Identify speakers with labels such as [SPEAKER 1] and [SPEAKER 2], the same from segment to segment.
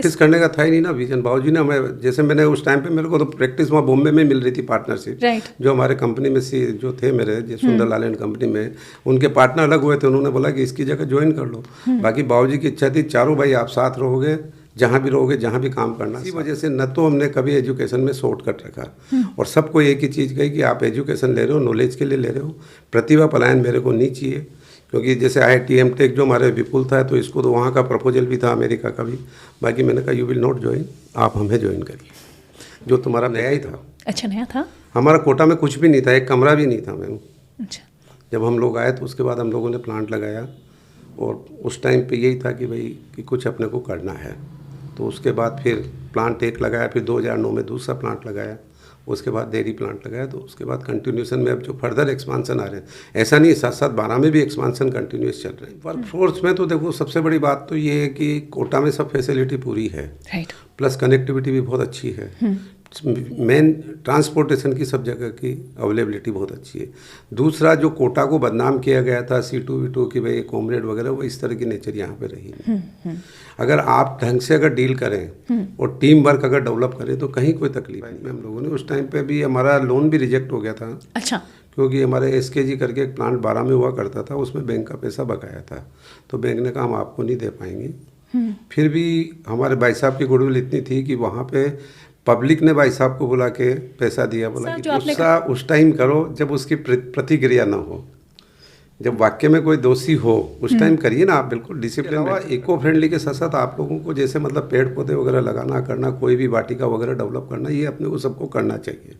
[SPEAKER 1] Practice करने का था ही नहीं ना विजन। बाबूजी ने हमें, जैसे मैंने उस टाइम पे मेरे को तो प्रैक्टिस वहाँ बॉम्बे में मिल रही थी पार्टनरशिप, जो हमारे कंपनी में जो थे मेरे, जो सुंदरलाल एंड कंपनी में, उनके पार्टनर अलग हुए थे, उन्होंने बोला कि इसकी जगह ज्वाइन कर लो। बाकी बाबूजी की इच्छा थी चारों भाई आप साथ रहोगे, जहाँ भी रहोगे, जहाँ भी काम करना। इसी वजह से न तो हमने कभी एजुकेशन में शॉर्टकट रखा, और सबको एक ही चीज़ कही कि आप एजुकेशन ले रहे हो, नॉलेज के लिए ले रहे हो, प्रतिभा पलायन मेरे को नहीं चाहिए। क्योंकि जैसे IIT M.Tech जो हमारे विपुल था, तो इसको तो वहाँ का प्रपोजल भी था अमेरिका का भी। बाकी मैंने कहा यू विल नॉट ज्वाइन, आप हमें ज्वाइन करिए, जो तुम्हारा नया ही था।
[SPEAKER 2] अच्छा, नया था।
[SPEAKER 1] हमारा कोटा में कुछ भी नहीं था, एक कमरा भी नहीं था मैम।
[SPEAKER 2] अच्छा।
[SPEAKER 1] जब हम लोग आए तो उसके बाद हम लोगों ने प्लांट लगाया, और उस टाइम पे यही था कि भाई कि कुछ अपने को करना है। तो उसके बाद फिर प्लांट एक लगाया, फिर 2009 में दूसरा प्लांट लगाया, उसके बाद डेयरी प्लांट लगाया। तो उसके बाद कंटिन्यूशन में अब जो फर्दर एक्सपांसन आ रहे हैं, ऐसा नहीं, साथ साथ 12 में भी एक्सपांसन कंटिन्यूस चल रहे हैं। वर्क फोर्स में तो देखो सबसे बड़ी बात तो ये है कि कोटा में सब फैसिलिटी पूरी है, प्लस कनेक्टिविटी भी बहुत अच्छी है। मेन ट्रांसपोर्टेशन की सब जगह की अवेलेबिलिटी बहुत अच्छी है। दूसरा, जो कोटा को बदनाम किया गया था C2V2 की भाई कॉमरेड वगैरह, वो इस तरह की नेचर यहाँ पे रही नहीं। अगर आप ढंग से अगर डील करें और टीम वर्क अगर डेवलप करें तो कहीं कोई तकलीफ नहीं। हम लोगों ने उस टाइम पे भी हमारा लोन भी रिजेक्ट हो गया था।
[SPEAKER 2] अच्छा।
[SPEAKER 1] क्योंकि हमारे SKG करके एक प्लांट 12 में हुआ करता था, उसमें बैंक का पैसा बकाया था, तो बैंक ने कहा हम आपको नहीं दे पाएंगे। फिर भी हमारे भाई साहब की गुडविल इतनी थी कि वहाँ पे पब्लिक ने भाई साहब को बुला के पैसा दिया, बोला कि गुस्सा उस टाइम करो जब उसकी प्रतिक्रिया ना हो, जब वाक्य में कोई दोषी हो उस टाइम करिए ना आप, बिल्कुल डिसिप्लिन में। इको फ्रेंडली के साथ साथ आप लोगों को जैसे मतलब पेड़ पौधे वगैरह लगाना करना, कोई भी वाटिका वगैरह डेवलप करना, ये अपने को सबको करना चाहिए।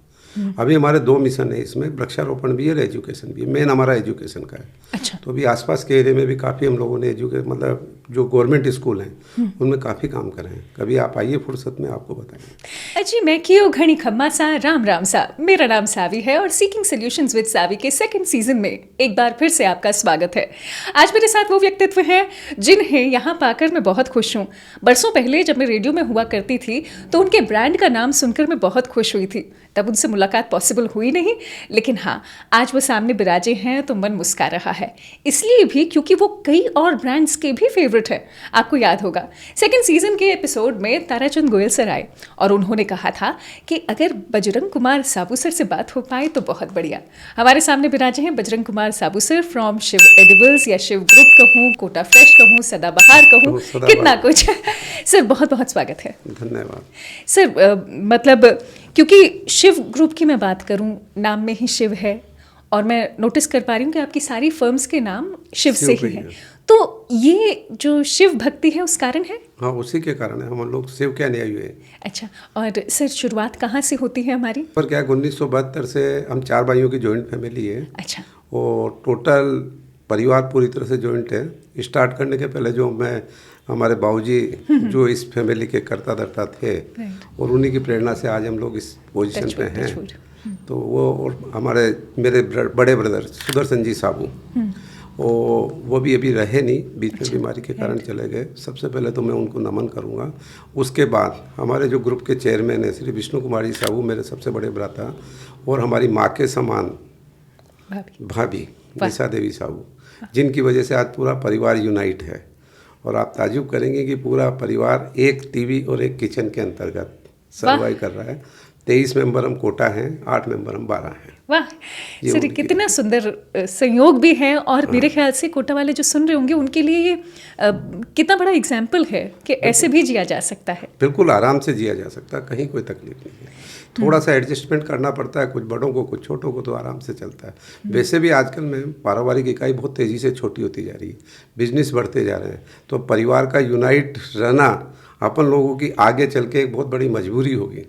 [SPEAKER 1] अभी हमारे 2 मिशन है इसमें, वृक्षारोपण भी है और एजुकेशन भी है। मेन हमारा एजुकेशन का है।
[SPEAKER 2] अच्छा।
[SPEAKER 1] तो अभी आसपास के एरिया में भी काफ़ी हम लोगों ने मतलब जो गवर्नमेंट स्कूल हैं उनमें काफ़ी काम करे हैं। कभी आप आइए फुर्सत में, आपको बताएंगे।
[SPEAKER 2] जी, मैं कियो घनी खम्मा सा राम राम सा। मेरा नाम सावी है और सीकिंग सॉल्यूशंस विद सावी के 2nd सीजन में एक बार फिर से आपका स्वागत है। आज मेरे साथ वो व्यक्तित्व हैं जिन्हें यहाँ पाकर मैं बहुत खुश हूँ। बरसों पहले जब मैं रेडियो में हुआ करती थी तो उनके ब्रांड का नाम सुनकर मैं बहुत खुश हुई थी। तब उनसे मुलाकात पॉसिबल हुई नहीं, लेकिन हाँ, आज वो सामने बिराजे हैं तो मन मुस्का रहा है। इसलिए भी क्योंकि वो कई और ब्रांड्स के भी फेवरेट है। आपको याद होगा 2nd सीजन के एपिसोड में ताराचंद गोयल सर आए और उन्होंने कहा था कि अगर बजरंग कुमार साबू सर से बात हो पाए तो बहुत बढ़िया। हमारे सामने बिराजे हैं बजरंग कुमार साबू सर फ्रॉम शिव एडिबल्स या शिव ग्रुप कहूँ, कोटा फ्रेश कहूँ, सदाबहार कहूँ, कितना कुछ। सर बहुत बहुत स्वागत है।
[SPEAKER 1] धन्यवाद
[SPEAKER 2] सर। मतलब क्योंकि शिव ग्रुप की मैं बात करूं, नाम में ही शिव है, और मैं नोटिस कर पा रही हूँ कि आपकी सारी फर्म्स के नाम शिव से ही हैं। तो ये जो शिव भक्ति है उस कारण है?
[SPEAKER 1] हाँ, उसी के कारण है, हम लोग शिव के अनुयायी हुए।
[SPEAKER 2] अच्छा। और सर शुरुआत कहाँ से होती है हमारी?
[SPEAKER 1] पर क्या 1972 से हम 4 भाइयों की जॉइंट फैमिली है।
[SPEAKER 2] अच्छा।
[SPEAKER 1] और टोटल परिवार पूरी तरह से जॉइंट है। स्टार्ट करने के पहले जो हमारे बाबूजी जो इस फैमिली के करता धरता थे, और उन्हीं की प्रेरणा से आज हम लोग इस पोजीशन पे हैं। तो वो, और हमारे मेरे बड़े ब्रदर सुदर्शन जी साबू, वो भी अभी रहे नहीं, बीच में बीमारी के कारण चले गए। सबसे पहले तो मैं उनको नमन करूंगा। उसके बाद हमारे जो ग्रुप के चेयरमैन है श्री विष्णु कुमार जी साबू, मेरे सबसे बड़े भ्राता, और हमारी माँ के समान भाभी निशा देवी साबू, जिनकी वजह से आज पूरा परिवार यूनाइट है। और आप ताजुब करेंगे कि पूरा परिवार एक टीवी और एक किचन के अंतर्गत सर्वाइव कर रहा है। 23 मेंबर हम कोटा हैं, 8 मेंबर हम 12 हैं।
[SPEAKER 2] वाह सर, कितना सुंदर संयोग भी है। और मेरे ख्याल से कोटा वाले जो सुन रहे होंगे उनके लिए ये कितना बड़ा एग्जाम्पल है कि ऐसे भी जिया जा सकता है।
[SPEAKER 1] बिल्कुल आराम से जिया जा सकता है, कहीं कोई तकलीफ नहीं है। थोड़ा सा एडजस्टमेंट करना पड़ता है, कुछ बड़ों को कुछ छोटों को, तो आराम से चलता है। वैसे भी आजकल में पारिवारिक इकाई बहुत तेज़ी से छोटी होती जा रही है, बिजनेस बढ़ते जा रहे हैं, तो परिवार का यूनाइट रहना अपन लोगों की आगे चल के एक बहुत बड़ी मजबूरी होगी,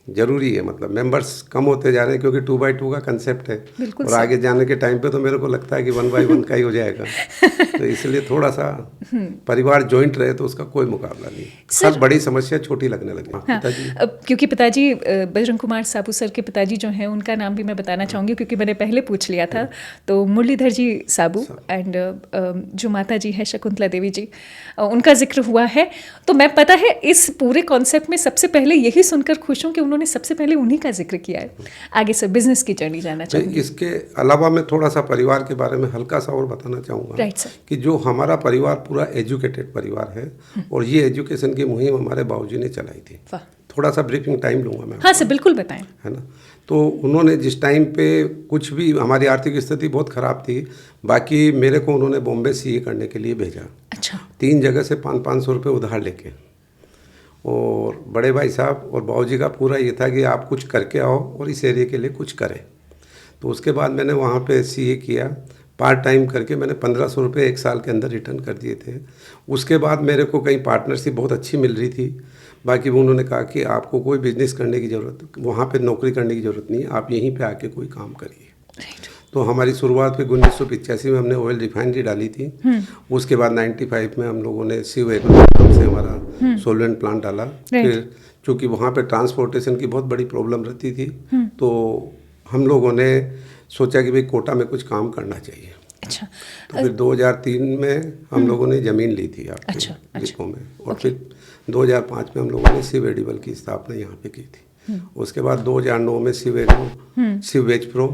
[SPEAKER 1] जरूरी है। मतलब मेंबर्स कम होते जा रहे हैं क्योंकि 2x2 का कंसेप्ट है, और आगे जाने के टाइम पे तो मेरे को लगता है कि 1x1 का ही हो जाएगा। तो इसलिए थोड़ा सा परिवार जॉइंट रहे तो उसका कोई मुकाबला नहीं। सब बड़ी समस्या छोटी लगने लगी।
[SPEAKER 2] हाँ, क्योंकि पिताजी बजरंग कुमार साबू सर के पिताजी जो हैं उनका नाम भी मैं बताना चाहूँगी, क्योंकि मैंने पहले पूछ लिया था। तो मुरलीधर जी साबू एंड जो माता जी है शकुंतला देवी जी, उनका जिक्र हुआ है। तो मैं पता है इस पूरे कॉन्सेप्ट में सबसे पहले यही सुनकर खुश हूँ कि उन्होंने सबसे पहले उन्हीं का जिक्र किया है। आगे से बिजनेस की जर्नी जानना चाहूँगी।
[SPEAKER 1] इसके अलावा मैं थोड़ा सा परिवार के बारे में हल्का सा और बताना चाहूँगा।
[SPEAKER 2] Right sir.
[SPEAKER 1] कि जो हमारा परिवार पूरा एजुकेटेड परिवार है और ये एजुकेशन की मुहिम हमारे बाबूजी ने चलाई थी।
[SPEAKER 2] वाह।
[SPEAKER 1] थोड़ा सा ब्रीफिंग टाइम लूँगा मैं।
[SPEAKER 2] हाँ सर, बिल्कुल बताएं।
[SPEAKER 1] है ना, तो उन्होंने जिस टाइम पे कुछ भी, हमारी आर्थिक स्थिति बहुत ख़राब थी, बाकी मेरे को उन्होंने बॉम्बे सीए करने के लिए भेजा।
[SPEAKER 2] अच्छा।
[SPEAKER 1] 3 जगह से 500-500 रुपये उधार लेके। और बड़े भाई साहब और बाबूजी का पूरा ये था कि आप कुछ करके आओ और इस एरिया के लिए कुछ करें। तो उसके बाद मैंने वहाँ पे सीए किया, पार्ट टाइम करके मैंने 1500 रुपये 1 साल के अंदर रिटर्न कर दिए थे। उसके बाद मेरे को कहीं पार्टनरशिप बहुत अच्छी मिल रही थी, बाकी वो उन्होंने कहा कि आपको कोई बिजनेस करने की ज़रूरत, वहाँ पे नौकरी करने की ज़रूरत नहीं है, आप यहीं पे आके कोई काम करिए। तो हमारी शुरुआत फिर 1985 में हमने ऑयल रिफाइनरी डाली थी। उसके बाद 95 में हम लोगों ने शिव एग्रो से हमारा सोलवेंट प्लांट डाला। फिर चूँकि वहाँ पे ट्रांसपोर्टेशन की बहुत बड़ी प्रॉब्लम रहती थी, तो हम लोगों ने सोचा कि भाई कोटा में कुछ काम करना चाहिए।
[SPEAKER 2] अच्छा।
[SPEAKER 1] तो फिर 2003 में हम लोगों ने ज़मीन ली थी आपके
[SPEAKER 2] अच्छा।
[SPEAKER 1] में, और फिर 2005 में हम लोगों ने शिव एडिबल की स्थापना यहाँ पे की थी। उसके बाद 2009 में Shiv agro, Shiv veg pro,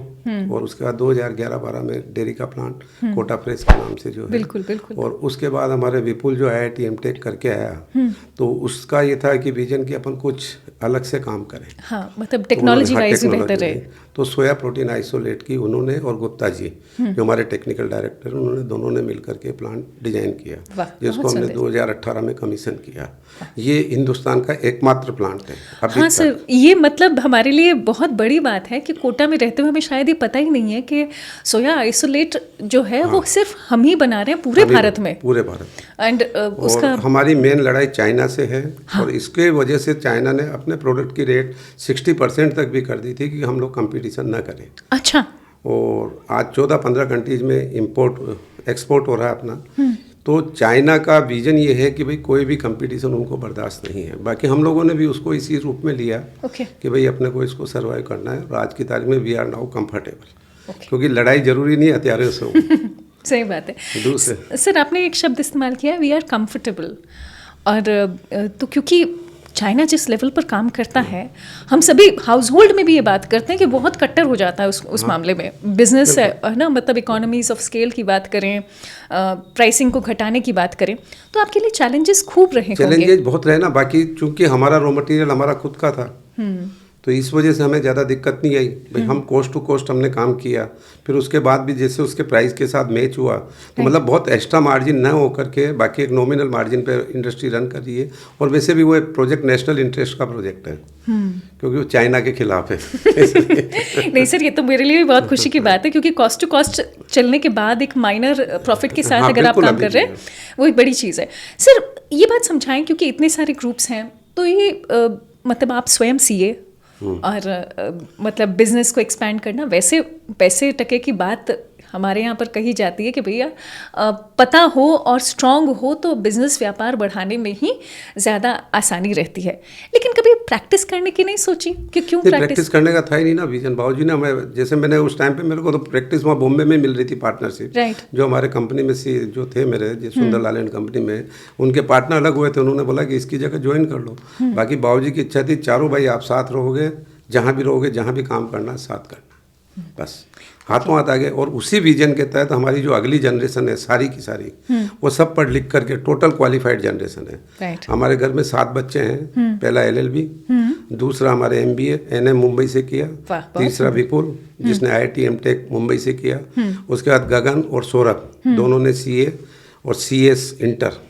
[SPEAKER 1] और उसके बाद 2011-12 में डेयरी का प्लांट कोटा फ्रेश के नाम से जो है।
[SPEAKER 2] बिल्कुल बिल्कुल।
[SPEAKER 1] और उसके बाद हमारे विपुल जो IIT एमटेक करके आया, तो उसका ये था कि विजन की अपन कुछ अलग से काम करें।
[SPEAKER 2] हाँ, मतलब टेक्नोलॉजी वाइज भी बेहतर रहे।
[SPEAKER 1] तो सोया प्रोटीन आइसोलेट की उन्होंने और गुप्ता जी जो हमारे टेक्निकल डायरेक्टर, उन्होंने दोनों ने मिलकर के प्लांट डिजाइन किया, जिसको हमने 2018 में कमीशन किया। ये हिंदुस्तान का एकमात्र प्लांट है अभी।
[SPEAKER 2] हाँ सर, ये मतलब हमारे लिए बहुत बड़ी बात है कि कोटा में रहते हुए हमें शायद ये पता ही नहीं है कि सोया आइसोलेट जो है वो सिर्फ हम ही बना रहे हैं पूरे भारत में।
[SPEAKER 1] पूरे भारत।
[SPEAKER 2] एंड उसका
[SPEAKER 1] हमारी मेन लड़ाई चाइना से है। और इसके वजह से चाइना ने अपने प्रोडक्ट की रेट 60% तक भी कर दी थी कि हम लोग कंपटीशन ना करें।
[SPEAKER 2] अच्छा।
[SPEAKER 1] और आज 14-15 कंट्रीज में इंपोर्ट एक्सपोर्ट हो रहा है अपना। तो चाइना का विजन ये है कि भाई कोई भी कंपटीशन उनको बर्दाश्त नहीं है। बाकी हम लोगों ने भी उसको इसी रूप में लिया कि भाई अपने को इसको सर्वाइव करना है। और आज की तारीख में वी आर नाउ कंफर्टेबल, क्योंकि लड़ाई जरूरी नहीं हथियारों से हो।
[SPEAKER 2] सही बात है। दूसरे सर, आपने एक शब्द इस्तेमाल किया, वी आर कंफर्टेबल। और तो क्योंकि चाइना जिस लेवल पर काम करता है, हम सभी हाउस होल्ड में भी ये बात करते हैं कि बहुत कट्टर हो जाता है उस मामले में। बिजनेस है ना, मतलब इकोनॉमीज ऑफ स्केल की बात करें, प्राइसिंग को घटाने की बात करें, तो आपके लिए चैलेंजेस खूब रहे होंगे।
[SPEAKER 1] चैलेंजेस बहुत रहे ना। बाकी चूंकि हमारा रॉ मटेरियल हमारा खुद का था, तो इस वजह से हमें ज़्यादा दिक्कत नहीं आई। भाई हम कोस्ट टू कोस्ट हमने काम किया। फिर उसके बाद भी जैसे उसके प्राइस के साथ मैच हुआ, तो मतलब बहुत एक्स्ट्रा मार्जिन न हो करके बाकी एक नॉमिनल मार्जिन पे इंडस्ट्री रन कर रही है। और वैसे भी वो एक प्रोजेक्ट नेशनल इंटरेस्ट का प्रोजेक्ट है, क्योंकि वो चाइना के खिलाफ है।
[SPEAKER 2] नहीं सर, ये तो मेरे लिए भी बहुत खुशी की बात है, क्योंकि कॉस्ट टू कॉस्ट चलने के बाद एक माइनर प्रॉफिट के साथ अगर आप काम कर रहे हैं, वो एक बड़ी चीज़ है। सर ये बात समझाएं, क्योंकि इतने सारे ग्रुप्स हैं, तो ये मतलब आप स्वयं सीए और मतलब बिजनेस को एक्सपैंड करना, वैसे पैसे टके की बात हमारे यहाँ पर कही जाती है कि भैया पता हो और स्ट्रांग हो तो बिजनेस व्यापार बढ़ाने में ही ज़्यादा आसानी रहती है। लेकिन कभी प्रैक्टिस करने की नहीं सोची कि क्यों
[SPEAKER 1] प्रैक्टिस करने का था ही नहीं ना विजन। बाबूजी ने हमें, जैसे मैंने उस टाइम पे मेरे को तो प्रैक्टिस वहाँ बॉम्बे में मिल रही थी, पार्टनरशिप। जो हमारे कंपनी में जो थे मेरे, जो सुंदरलाल एंड कंपनी में, उनके पार्टनर अलग हुए थे। उन्होंने बोला कि इसकी जगह ज्वाइन कर लो। बाकी बाबूजी की इच्छा थी चारों भाई आप साथ रहोगे, जहाँ भी रहोगे, जहाँ भी काम करना साथ करना, बस हाथों हाथ आगे। और उसी विजन के तहत हमारी जो अगली जनरेशन है सारी की सारी, वो सब पढ़ लिख करके टोटल क्वालिफाइड जनरेशन है। हमारे घर में 7 बच्चे हैं। पहला LLB, दूसरा हमारे MBA NM मुंबई से किया, तीसरा विपुल जिसने IIT एमटेक मुंबई से किया, उसके बाद गगन और सौरभ दोनों ने CA और CS इंटर,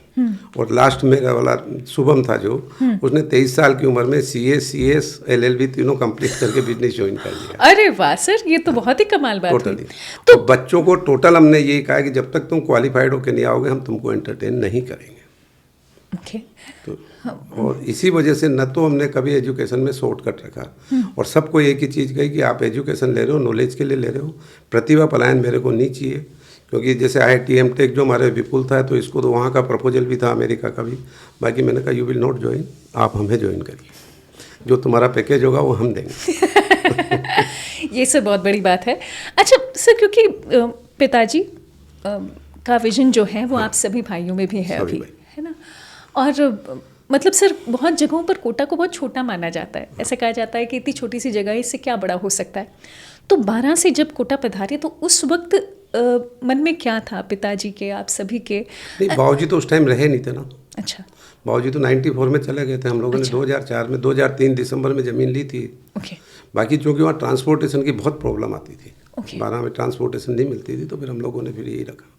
[SPEAKER 1] और लास्ट मेरा वाला शुभम था जो उसने 23 साल की उम्र में CA CS LLB तीनों कंप्लीट करके बिजनेस ज्वाइन कर लिया।
[SPEAKER 2] अरे वाह सर, ये तो बहुत ही कमाल बात है।
[SPEAKER 1] तो बच्चों को टोटल हमने यही कहा कि जब तक तुम क्वालिफाइड होकर नहीं आओगे, हम तुमको एंटरटेन नहीं करेंगे। तो और इसी वजह से न तो हमने कभी एजुकेशन में शॉर्टकट रखा, और सबको एक ही चीज़ कही कि आप एजुकेशन ले रहे हो, नॉलेज के लिए ले रहे हो, प्रतिभा पलायन मेरे को नहीं चाहिए। क्योंकि जैसे IIT एमटेक जो हमारे विपुल था, तो इसको तो वहाँ का प्रपोजल भी था अमेरिका का भी। बाकी मैंने कहा यू विल नॉट ज्वाइन, आप हमें ज्वाइन करिए, जो तुम्हारा पैकेज होगा वो हम देंगे।
[SPEAKER 2] ये सब बहुत बड़ी बात है। अच्छा सर, क्योंकि पिताजी का विजन जो है वो आप सभी भाइयों में भी है अभी, है ना, और मतलब सर बहुत जगहों पर कोटा को बहुत छोटा माना जाता है, ऐसा कहा जाता है कि इतनी छोटी सी जगह है, इससे क्या बड़ा हो सकता है। तो 12 से जब कोटा पधारे तो उस वक्त मन में क्या था पिताजी के, आप सभी के?
[SPEAKER 1] नहीं, बाबूजी तो उस टाइम रहे नहीं थे ना।
[SPEAKER 2] अच्छा।
[SPEAKER 1] बाबूजी तो 94 में चले गए थे। हम लोगों ने 2004 में 2003 दिसंबर में ज़मीन ली थी।
[SPEAKER 2] ओके।
[SPEAKER 1] बाकी चूँकि वहाँ ट्रांसपोर्टेशन की बहुत प्रॉब्लम आती थी,
[SPEAKER 2] ओके।
[SPEAKER 1] 12 में ट्रांसपोर्टेशन नहीं मिलती थी, तो फिर हम लोगों ने फिर यही रखा।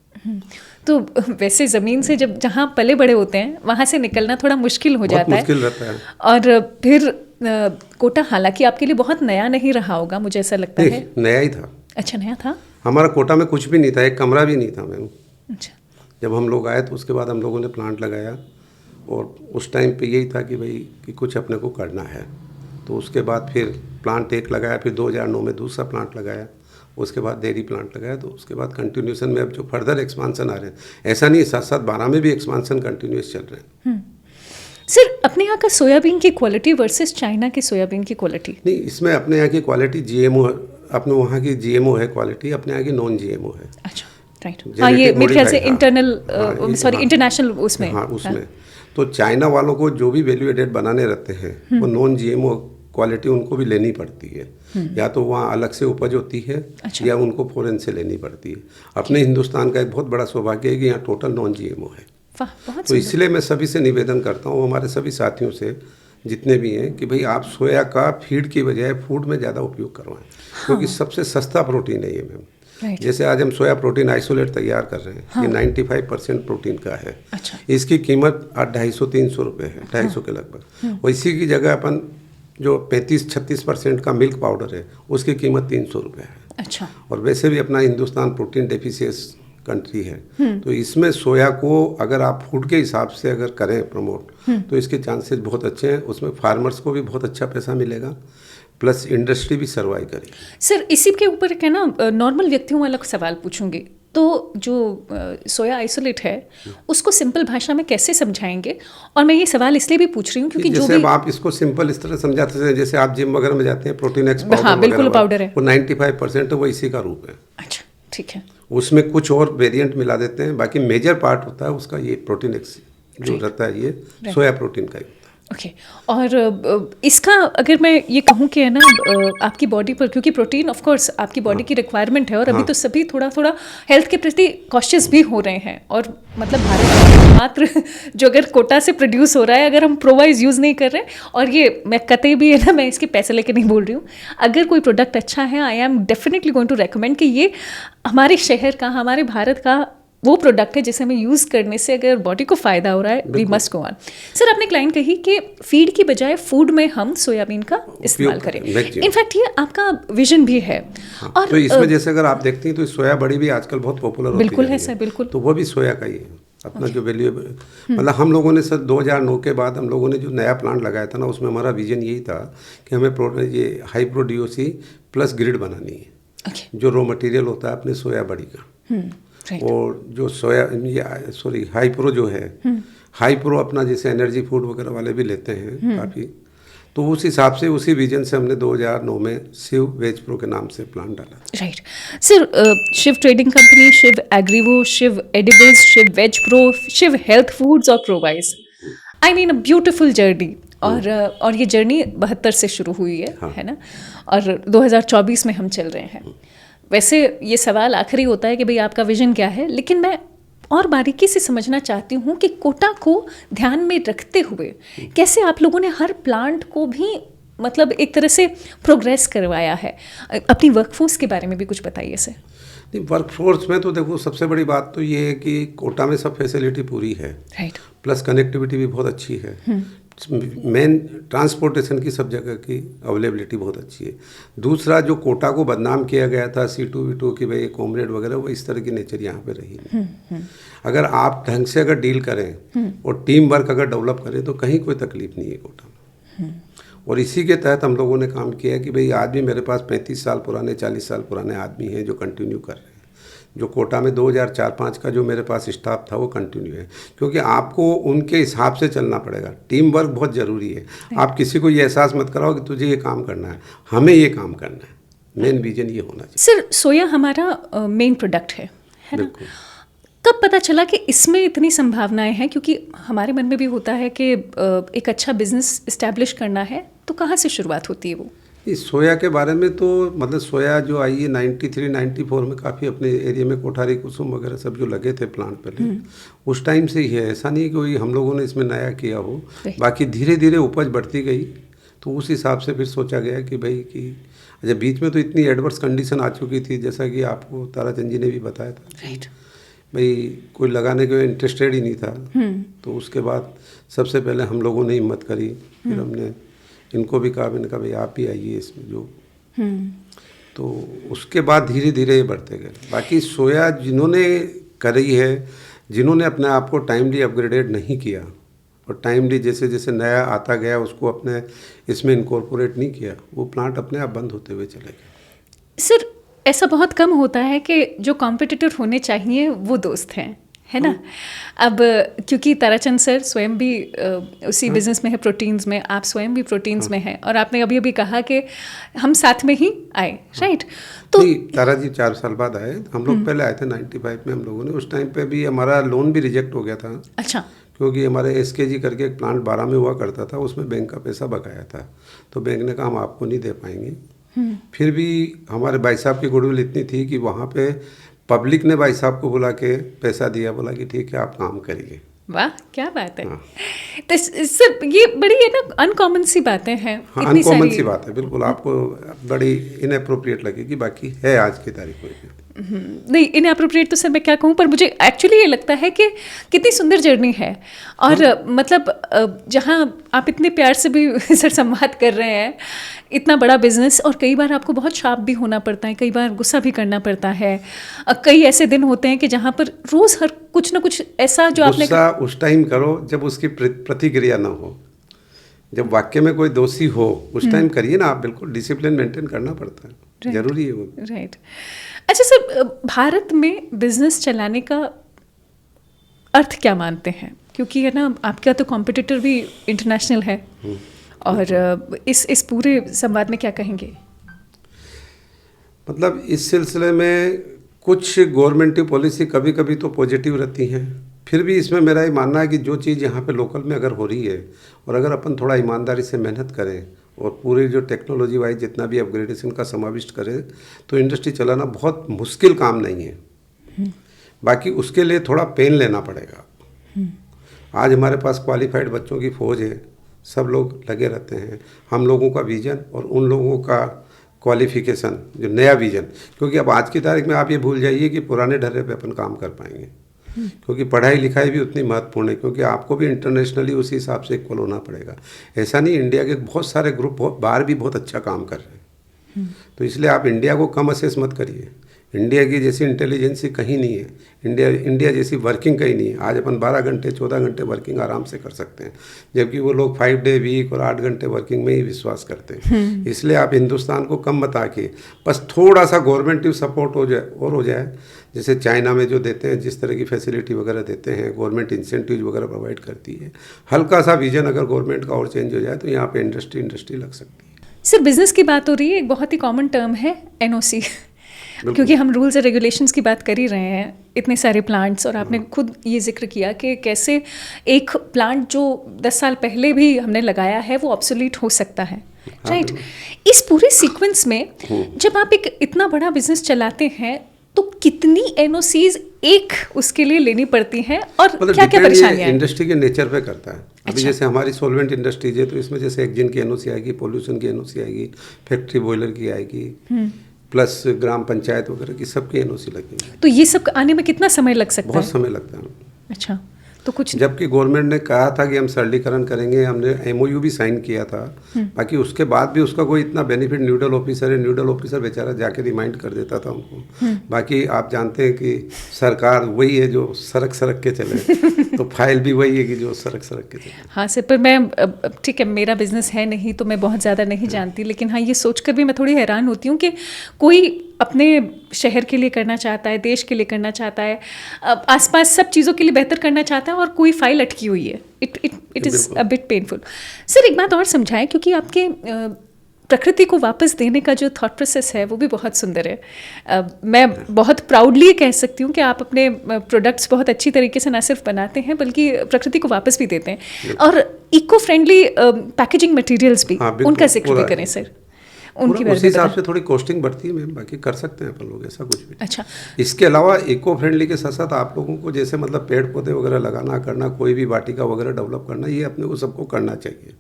[SPEAKER 2] तो वैसे ज़मीन से जब जहाँ पले बड़े होते हैं वहाँ से निकलना थोड़ा मुश्किल हो जाता है,
[SPEAKER 1] मुश्किल रहता है।
[SPEAKER 2] और फिर कोटा हालांकि आपके लिए बहुत नया नहीं रहा होगा, मुझे ऐसा लगता है।
[SPEAKER 1] नया ही था।
[SPEAKER 2] अच्छा, नया था।
[SPEAKER 1] हमारा कोटा में कुछ भी नहीं था, एक कमरा भी नहीं था मैम।
[SPEAKER 2] अच्छा।
[SPEAKER 1] जब हम लोग आए तो उसके बाद हम लोगों ने प्लांट लगाया, और उस टाइम पे यही था कि भाई कि कुछ अपने को करना है। तो उसके बाद फिर प्लांट एक लगाया, फिर 2009 में दूसरा प्लांट लगाया, उसके बाद डेयरी प्लांट लगाया। तो उसके बाद कंटिन्यूशन में अब जो फर्दर एक्सपांसन आ रहे हैं, ऐसा नहीं, साथ साथ 12 में भी एक्सपांसन कंटिन्यूस चल रहे हैं।
[SPEAKER 2] सर अपने यहाँ का सोयाबीन की क्वालिटी वर्सेस चाइना की सोयाबीन की क्वालिटी?
[SPEAKER 1] नहीं, इसमें अपने यहाँ की क्वालिटी GMO है, अपने वहाँ की GMO है क्वालिटी, अपने यहाँ की नॉन GMO है।
[SPEAKER 2] अच्छा, राइट। हाँ, ये मेरे ख्याल से इंटरनल इंटरनेशनल उसमें।
[SPEAKER 1] हाँ, उसमें तो चाइना वालों को जो भी वैल्यू एडेड बनाने रहते हैं वो नॉन GMO क्वालिटी उनको भी लेनी पड़ती है। या तो वहाँ अलग से उपज होती है,
[SPEAKER 2] अच्छा।
[SPEAKER 1] या उनको फॉरेन से लेनी पड़ती है। अपने हिंदुस्तान का एक बहुत बड़ा सौभाग्य है कि यहाँ टोटल नॉन GMO है। तो इसलिए मैं सभी से निवेदन करता हूँ, हमारे सभी साथियों से जितने भी हैं, कि भाई आप सोया का फीड की बजाय फूड में ज़्यादा उपयोग करवाएं। क्योंकि सबसे सस्ता प्रोटीन है ये मैम। जैसे आज हम सोया प्रोटीन आइसोलेट तैयार कर रहे हैं, ये 95% प्रोटीन का है।
[SPEAKER 2] अच्छा।
[SPEAKER 1] इसकी कीमत 250-300 रुपये है, 250 के लगभग। वैसी की जगह अपन जो 35-36% का मिल्क पाउडर है, उसकी कीमत 300 रुपये है।
[SPEAKER 2] अच्छा।
[SPEAKER 1] और वैसे भी अपना हिंदुस्तान प्रोटीन डेफिशिएंसी कंट्री है, तो इसमें सोया को अगर आप फूड के हिसाब से अगर करें प्रमोट, तो इसके चांसेस बहुत अच्छे हैं। उसमें फार्मर्स को भी बहुत अच्छा पैसा मिलेगा, प्लस इंडस्ट्री भी सर्वाइव करेगी।
[SPEAKER 2] सर इसी के ऊपर क्या ना नॉर्मल व्यक्तियों वाला सवाल पूछूंगी। तो जो सोया आइसोलेट है उसको सिंपल भाषा में कैसे समझाएंगे? और मैं ये सवाल इसलिए भी पूछ रही हूँ क्योंकि जो भी
[SPEAKER 1] आप इसको सिंपल इस तरह समझाते हैं, जैसे आप जिम वगैरह में जाते हैं, प्रोटीन एक्स पाउडर,
[SPEAKER 2] हाँ बिल्कुल पाउडर है,
[SPEAKER 1] वो 95% है, वो इसी का रूप है।
[SPEAKER 2] अच्छा, ठीक है।
[SPEAKER 1] उसमें कुछ और वेरिएंट मिला देते हैं, बाकी मेजर पार्ट होता है उसका ये प्रोटीन एक्स जो रहता है, ये सोया प्रोटीन का ही।
[SPEAKER 2] ओके। और इसका अगर मैं ये कहूँ कि है ना आपकी बॉडी पर, क्योंकि प्रोटीन ऑफ कोर्स आपकी बॉडी की रिक्वायरमेंट है, और अभी तो सभी थोड़ा थोड़ा हेल्थ के प्रति कॉशियस भी हो रहे हैं, और मतलब भारत में मात्र जो अगर कोटा से प्रोड्यूस हो रहा है, अगर हम प्रोवाइज यूज़ नहीं कर रहे, और ये मैं कतई भी है ना, मैं इसके पैसे लेके नहीं बोल रही हूँ, अगर कोई प्रोडक्ट अच्छा है, I am definitely going to recommend कि ये हमारे शहर का, हमारे भारत का वो प्रोडक्ट है जिसे हमें यूज़ करने से अगर बॉडी को फ़ायदा हो रहा है, we must go on. Sir आपने एक लाइन कही कि फीड की बजाय फूड में हम सोयाबीन का इस्तेमाल करें। इनफैक्ट ये आपका विजन भी है।
[SPEAKER 1] हाँ, और तो इसमें जैसे अगर आप देखती हैं तो सोया बड़ी भी आजकल बहुत पॉपुलर
[SPEAKER 2] बिल्कुल है सर, बिल्कुल।
[SPEAKER 1] तो वो भी सोया का ही है अपना जो वैल्यू। मतलब हम लोगों ने सर 2009 के बाद हम लोगों ने जो नया प्लांट लगाया था ना, उसमें हमारा विजन यही था कि हमें ये हाई प्रोड्यूसी प्लस ग्रिड बनानी है, जो रॉ मटेरियल होता है अपने सोया बड़ी का। और जो हाई प्रो जो है, हाई प्रो अपना जैसे एनर्जी फूड वगैरह वाले भी लेते हैं काफ़ी, तो उस हिसाब से उसी विजन से हमने 2009 में शिव वेज प्रो के नाम से प्लांट डाला।
[SPEAKER 2] Right sir, Shiv trading company, Shiv Agrivo, Shiv edibles, Shiv veg pro, Shiv health foods और प्रोवाइज, I mean a beautiful journey. और ये जर्नी 72 से शुरू हुई है, हाँ। है ना, और 2024 में हम चल रहे हैं। वैसे ये सवाल आखिरी होता है कि भाई आपका विजन क्या है, लेकिन मैं और बारीकी से समझना चाहती हूँ कि कोटा को ध्यान में रखते हुए कैसे आप लोगों ने हर प्लांट को भी मतलब एक तरह से प्रोग्रेस करवाया है। अपनी वर्कफोर्स के बारे में भी कुछ बताइए सर।
[SPEAKER 1] नहीं, वर्कफोर्स में तो देखो सबसे बड़ी बात तो ये है कि कोटा में सब फैसिलिटी पूरी है, राइट, प्लस कनेक्टिविटी भी बहुत अच्छी है। मेन ट्रांसपोर्टेशन की सब जगह की अवेलेबिलिटी बहुत अच्छी है। दूसरा, जो कोटा को बदनाम किया गया था C2V2 की भाई कॉमरेड वगैरह, वो इस तरह की नेचर यहाँ पे रही नहीं। अगर आप ढंग से अगर डील करें और टीम वर्क अगर डेवलप करें तो कहीं कोई तकलीफ नहीं है कोटा में। और इसी के तहत हम लोगों ने काम किया है कि भाई आज भी मेरे पास 35 साल पुराने, 40 साल पुराने आदमी हैं जो कंटिन्यू कर रहे हैं। जो कोटा में 2004-05 का जो मेरे पास स्टाफ था वो कंटिन्यू है, क्योंकि आपको उनके हिसाब से चलना पड़ेगा। टीम वर्क बहुत ज़रूरी है। आप किसी को ये एहसास मत कराओ कि तुझे ये काम करना है, हमें ये काम करना है। मेन विजन ये होना चाहिए।
[SPEAKER 2] सर सोया हमारा मेन प्रोडक्ट है ना? कब पता चला कि इसमें इतनी संभावनाएं हैं? क्योंकि हमारे मन में भी होता है कि एक अच्छा बिजनेस इस्टेब्लिश करना है, तो कहाँ से शुरुआत होती है वो?
[SPEAKER 1] इस सोया के बारे में तो मतलब सोया जो आई है 93 94 में काफ़ी अपने एरिया में कोठारी कुसुम वगैरह सब जो लगे थे प्लांट पहले, उस टाइम से ही है। ऐसा नहीं है कि कोई हम लोगों ने इसमें नया किया हो, बाकी धीरे धीरे उपज बढ़ती गई, तो उस हिसाब से फिर सोचा गया कि भाई कि अच्छा बीच में तो इतनी एडवर्स कंडीशन आ चुकी थी, जैसा कि आपको ताराचंद जी ने भी बताया था।
[SPEAKER 2] राइट।
[SPEAKER 1] भाई कोई लगाने के इंटरेस्टेड ही नहीं था। तो उसके बाद सबसे पहले हम लोगों ने हिम्मत करी, फिर हमने इनको भी कहा, मैंने कहा भाई आप ही आइए इसमें जो। तो उसके बाद धीरे धीरे ये बढ़ते गए। बाकी सोया जिन्होंने करी है, जिन्होंने अपने आप को टाइमली अपग्रेडेड नहीं किया और टाइमली जैसे जैसे नया आता गया उसको अपने इसमें इनकॉर्पोरेट नहीं किया, वो प्लांट अपने आप बंद होते हुए चले गए।
[SPEAKER 2] सर, ऐसा बहुत कम होता है कि जो कॉम्पिटिटर होने चाहिए वो दोस्त हैं, है ना? अब क्योंकि ताराचंद सर स्वयं भी उसी बिजनेस में है, प्रोटीन्स में, आप स्वयं भी प्रोटीन्स में हैं, और आपने अभी अभी कहा कि हम साथ में ही आए, राइट? तो
[SPEAKER 1] तारा जी 4 साल बाद आए, हम लोग पहले आए थे 95 में। हम लोगों ने उस टाइम पे भी हमारा लोन भी रिजेक्ट हो गया था।
[SPEAKER 2] अच्छा।
[SPEAKER 1] क्योंकि हमारे SKG करके एक प्लांट 12 में हुआ करता था, उसमें बैंक का पैसा बकाया था, तो बैंक ने कहा हम आपको नहीं दे पाएंगे। फिर भी हमारे भाई साहब की गुडविल इतनी थी कि वहाँ पे पब्लिक ने भाई साहब को बुला के पैसा दिया, बोला कि ठीक है आप काम करिए।
[SPEAKER 2] वाह, क्या बात है। तो सर ये बड़ी है ना अनकॉमन सी बातें हैं।
[SPEAKER 1] हाँ, अनकॉमन सी बात है, बिल्कुल आपको बड़ी इनअप्रोप्रिएट लगेगी, बाकी है आज की तारीख में।
[SPEAKER 2] नहीं, इनअप्रोप्रिएट तो सर मैं क्या कहूँ, पर मुझे एक्चुअली ये लगता है कि कितनी सुंदर जर्नी है, और मतलब जहाँ आप इतने प्यार से भी सर संवाद कर रहे हैं, इतना बड़ा बिजनेस, और कई बार आपको बहुत शार्प भी होना पड़ता है, कई बार गुस्सा भी करना पड़ता है, कई ऐसे दिन होते हैं कि जहाँ पर रोज़ हर कुछ ना कुछ ऐसा जो आपने
[SPEAKER 1] गुस्सा उस टाइम करो जब उसकी प्रतिक्रिया ना हो। जब वाक्य में कोई दोषी हो उस टाइम करिए ना आप, बिल्कुल डिसिप्लिन मेंटेन करना पड़ता है, जरूरी है वो।
[SPEAKER 2] राइट। अच्छा सर, भारत में बिजनेस चलाने का अर्थ क्या मानते हैं? क्योंकि है ना, आपका तो कॉम्पिटिटर भी इंटरनेशनल है, और इस पूरे संवाद में क्या कहेंगे?
[SPEAKER 1] मतलब इस सिलसिले में कुछ गवर्नमेंट पॉलिसी कभी कभी तो पॉजिटिव रहती हैं, फिर भी इसमें मेरा ये मानना है कि जो चीज़ यहाँ पे लोकल में अगर हो रही है, और अगर अपन थोड़ा ईमानदारी से मेहनत करें और पूरी जो टेक्नोलॉजी वाइज जितना भी अपग्रेडेशन का समाविष्ट करें, तो इंडस्ट्री चलाना बहुत मुश्किल काम नहीं है। बाकी उसके लिए थोड़ा पेन लेना पड़ेगा। आज हमारे पास क्वालिफाइड बच्चों की फौज है, सब लोग लगे रहते हैं। हम लोगों का विजन और उन लोगों का क्वालिफिकेशन, जो नया विजन, क्योंकि अब आज की तारीख में आप ये भूल जाइए कि पुराने ढर्रे पे अपन काम कर पाएंगे, क्योंकि पढ़ाई लिखाई भी उतनी महत्वपूर्ण है, क्योंकि आपको भी इंटरनेशनली उसी हिसाब से इक्वल होना पड़ेगा। ऐसा नहीं, इंडिया के बहुत सारे ग्रुप बाहर भी बहुत अच्छा काम कर रहे हैं, तो इसलिए आप इंडिया को कम असेस मत करिए। इंडिया की जैसी इंटेलिजेंसी कहीं नहीं है, इंडिया जैसी वर्किंग कहीं नहीं है। आज अपन 12 घंटे 14 घंटे वर्किंग आराम से कर सकते हैं, जबकि वो लोग 5 डे वीक और 8 घंटे वर्किंग में ही विश्वास करते हैं। इसलिए आप हिंदुस्तान को कम बता के बस थोड़ा सा गवर्नमेंट सपोर्ट हो जाए, जैसे चाइना में जो देते हैं, जिस तरह की फैसिलिटी वगैरह देते हैं, गवर्नमेंट इंसेंटिव वगैरह प्रोवाइड करती है, हल्का सा विजन अगर गवर्नमेंट का और चेंज हो जाए तो यहाँ पे इंडस्ट्री लग सकती है।
[SPEAKER 2] सर, बिजनेस की बात हो रही है, एक बहुत ही कॉमन टर्म है NOC, क्योंकि हम रूल्स और रेगुलेशंस की बात कर ही रहे हैं, इतने सारे प्लांट्स, और आपने खुद ये जिक्र किया कि कैसे एक प्लांट जो 10 साल पहले भी हमने लगाया है वो ऑब्सोलीट हो सकता है, राइट? इस पूरे सीक्वेंस में जब आप एक इतना बड़ा बिजनेस चलाते हैं, तो कितनी NOCs एक उसके लिए लेनी पड़ती हैं, और
[SPEAKER 1] मतलब
[SPEAKER 2] क्या क्या परेशानियां हैं?
[SPEAKER 1] इंडस्ट्री के नेचर पे करता है। अभी जैसे हमारी सोलवेंट इंडस्ट्रीज है, तो इसमें जैसे एक्जिन की NOC आएगी, पोल्यूशन की NOC आएगी, फैक्ट्री बॉयलर की आएगी, प्लस ग्राम पंचायत वगैरह की सबकी NOC लगेगी।
[SPEAKER 2] तो ये सब आने में कितना समय लग सकता है?
[SPEAKER 1] बहुत समय लगता है।
[SPEAKER 2] अच्छा, तो कुछ,
[SPEAKER 1] जबकि गवर्नमेंट ने कहा था कि हम सरलीकरण करेंगे, हमने MOU भी साइन किया था, बाकी उसके बाद भी उसका कोई इतना बेनिफिट, न्यूडल ऑफिसर बेचारा जाके रिमाइंड कर देता था उनको। बाकी आप जानते हैं कि सरकार वही है जो सरक के चले, तो फाइल भी वही है कि जो सरक के चले।
[SPEAKER 2] हाँ सर, पर मैं, ठीक है, मेरा बिजनेस है नहीं तो मैं बहुत ज़्यादा नहीं जानती, लेकिन हाँ ये सोचकर भी मैं थोड़ी हैरान होती हूँ कि कोई अपने शहर के लिए करना चाहता है, देश के लिए करना चाहता है, आसपास सब चीज़ों के लिए बेहतर करना चाहता है, और कोई फाइल अटकी हुई है। It is a bit painful. Sir, एक बात और समझाएं, क्योंकि आपके प्रकृति को वापस देने का जो थॉट प्रोसेस है वो भी बहुत सुंदर है। मैं बहुत प्राउडली कह सकती हूँ कि आप अपने प्रोडक्ट्स बहुत अच्छी तरीके से ना सिर्फ बनाते हैं बल्कि प्रकृति को वापस भी देते हैं। और इको फ्रेंडली पैकेजिंग मटेरियल्स भी, उनका जिक्र भी करें सर, उनकी
[SPEAKER 1] उसी हिसाब से थोड़ी कॉस्टिंग बढ़ती है मैम, बाकी कर सकते हैं अपन लोग, ऐसा कुछ भी।
[SPEAKER 2] अच्छा,
[SPEAKER 1] इसके अलावा इको फ्रेंडली के साथ साथ आप लोगों को जैसे मतलब पेड़ पौधे वगैरह लगाना करना, कोई भी वाटिका वगैरह डेवलप करना, ये अपने को सबको करना चाहिए।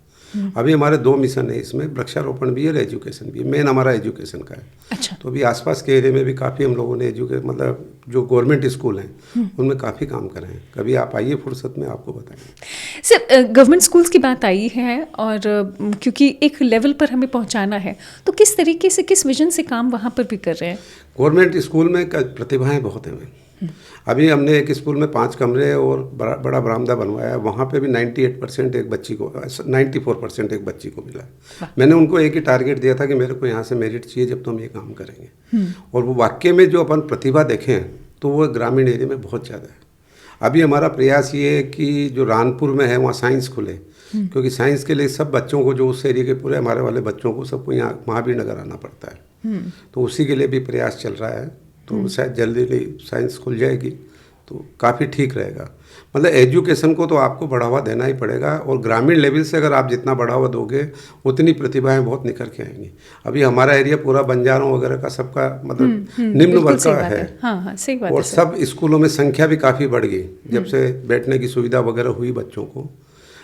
[SPEAKER 1] अभी हमारे 2 मिशन है इसमें, वृक्षारोपण भी है और एजुकेशन भी है। मेन हमारा एजुकेशन का है।
[SPEAKER 2] अच्छा।
[SPEAKER 1] तो अभी आसपास के एरिया में भी काफ़ी हम लोगों ने मतलब जो गवर्नमेंट स्कूल हैं उनमें काफ़ी काम करे हैं। कभी आप आइए फुर्सत में, आपको बताएंगे।
[SPEAKER 2] सर, गवर्नमेंट स्कूल्स की बात आई है और क्योंकि एक लेवल पर हमें पहुंचाना है, तो किस तरीके से, किस विजन से काम वहाँ पर भी कर रहे हैं?
[SPEAKER 1] गवर्नमेंट स्कूल में प्रतिभाएं बहुत हैं मैम। अभी हमने एक स्कूल में 5 कमरे और बड़ा बरामदा बनवाया है, वहाँ पे भी 98% एक बच्ची को, 94% एक बच्ची को मिला। मैंने उनको एक ही टारगेट दिया था कि मेरे को यहाँ से मेरिट चाहिए जब तो हम ये काम करेंगे। और वो वाकई में जो अपन प्रतिभा देखें तो वो ग्रामीण एरिया में बहुत ज़्यादा है। अभी हमारा प्रयास ये है कि जो रानपुर में है वहाँ साइंस खुले, क्योंकि साइंस के लिए सब बच्चों को, जो उस एरिया के पूरे हमारे वाले बच्चों को सबको यहाँ महावीर नगर आना पड़ता है। तो उसी के लिए भी प्रयास चल रहा है। तो शायद जल्दी साइंस खुल जाएगी तो काफ़ी ठीक रहेगा। मतलब एजुकेशन को तो आपको बढ़ावा देना ही पड़ेगा, और ग्रामीण लेवल से अगर आप जितना बढ़ावा दोगे उतनी प्रतिभाएं बहुत निखर के आएंगी। अभी हमारा एरिया पूरा बंजारों वगैरह का सबका मतलब निम्न वर्ग का है।
[SPEAKER 2] हाँ, सही बात
[SPEAKER 1] और
[SPEAKER 2] है।
[SPEAKER 1] सब स्कूलों में संख्या भी काफ़ी बढ़ गई जब से बैठने की सुविधा वगैरह हुई बच्चों को।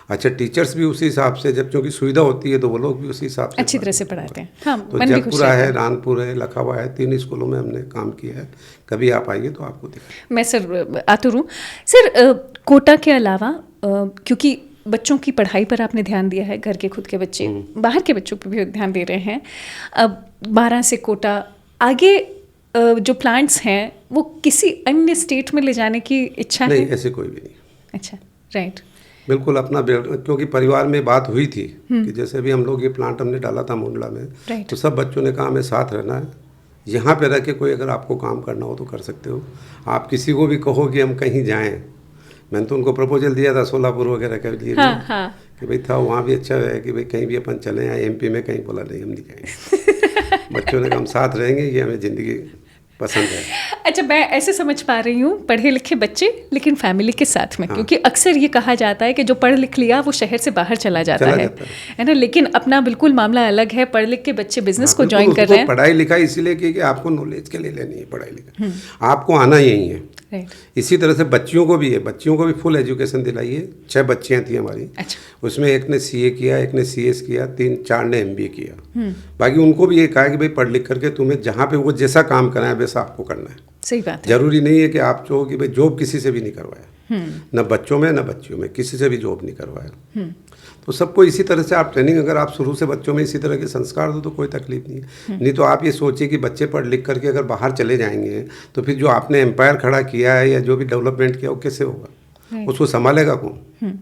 [SPEAKER 1] अच्छा, टीचर्स भी उसी हिसाब से, जब क्योंकि सुविधा होती है तो वो लोग भी उसी हिसाब से
[SPEAKER 2] अच्छी तरह से पढ़ाते हैं। हाँ,
[SPEAKER 1] तो जगपुरा है, रानपुर है, लखावा है, 3 स्कूलों में हमने काम किया है। कभी आप आइए तो आपको दिखाएं।
[SPEAKER 2] मैं सर आतुर हूँ। सर, कोटा के अलावा क्योंकि बच्चों की पढ़ाई पर आपने ध्यान दिया है, घर के खुद के बच्चे, बाहर के बच्चों पर भी ध्यान दे रहे हैं। अब 12 से कोटा, आगे जो प्लान्स हैं वो किसी अन्य स्टेट में ले जाने की इच्छा है?
[SPEAKER 1] नहीं, ऐसे कोई भी नहीं।
[SPEAKER 2] अच्छा, राइट।
[SPEAKER 1] बिल्कुल अपना, क्योंकि परिवार में बात हुई थी कि जैसे भी हम लोग ये प्लांट हमने डाला था मुंडला में, तो सब बच्चों ने कहा हमें साथ रहना है, यहाँ पे रह के कोई अगर आपको काम करना हो तो कर सकते हो। आप किसी को भी कहो कि हम कहीं जाएं, मैंने तो उनको प्रपोजल दिया था सोलापुर वगैरह के लिए कि भाई था वहाँ भी अच्छा है कि भाई कहीं भी अपन चले हैं, MP में कहीं, बोला नहीं हम नहीं जाएंगे। बच्चों ने कहा हम साथ रहेंगे, ये हमें ज़िंदगी पसंद है। अच्छा,
[SPEAKER 2] मैं ऐसे समझ पा रही हूँ, पढ़े लिखे बच्चे लेकिन फैमिली के साथ में। हाँ। क्योंकि अक्सर ये कहा जाता है कि जो पढ़ लिख लिया वो शहर से बाहर चला जाता है ना, लेकिन अपना बिल्कुल मामला अलग है। पढ़ लिख के बच्चे बिजनेस को ज्वाइन कर रहे हैं।
[SPEAKER 1] पढ़ाई लिखाई इसीलिए कि आपको नॉलेज के लिए लेनी है पढ़ाई लिखाई, आपको आना यही है। इसी तरह से बच्चियों को भी है, बच्चियों को भी फुल एजुकेशन दिलाइए। 6 बच्चियां थी हमारी। अच्छा। उसमें एक ने CA किया, एक ने CS किया, 3-4 ने MBA किया। बाकी उनको भी ये कहा कि भाई पढ़ लिख करके तुम्हें जहाँ पे वो जैसा काम कराए वैसा आपको करना है।
[SPEAKER 2] सही बात है।
[SPEAKER 1] जरूरी नहीं है कि आप चाहो कि भाई जॉब किसी से भी नहीं करवाया, न बच्चों में न बच्चियों में, किसी से भी जॉब नहीं करवाया। तो सबको इसी तरह से आप ट्रेनिंग, अगर आप शुरू से बच्चों में इसी तरह के संस्कार दो तो कोई तकलीफ नहीं है। नहीं तो आप ये सोचिए कि बच्चे पढ़ लिख करके अगर बाहर चले जाएंगे तो फिर जो आपने एम्पायर खड़ा किया है या जो भी डेवलपमेंट किया वो कैसे होगा, उसको संभालेगा कौन?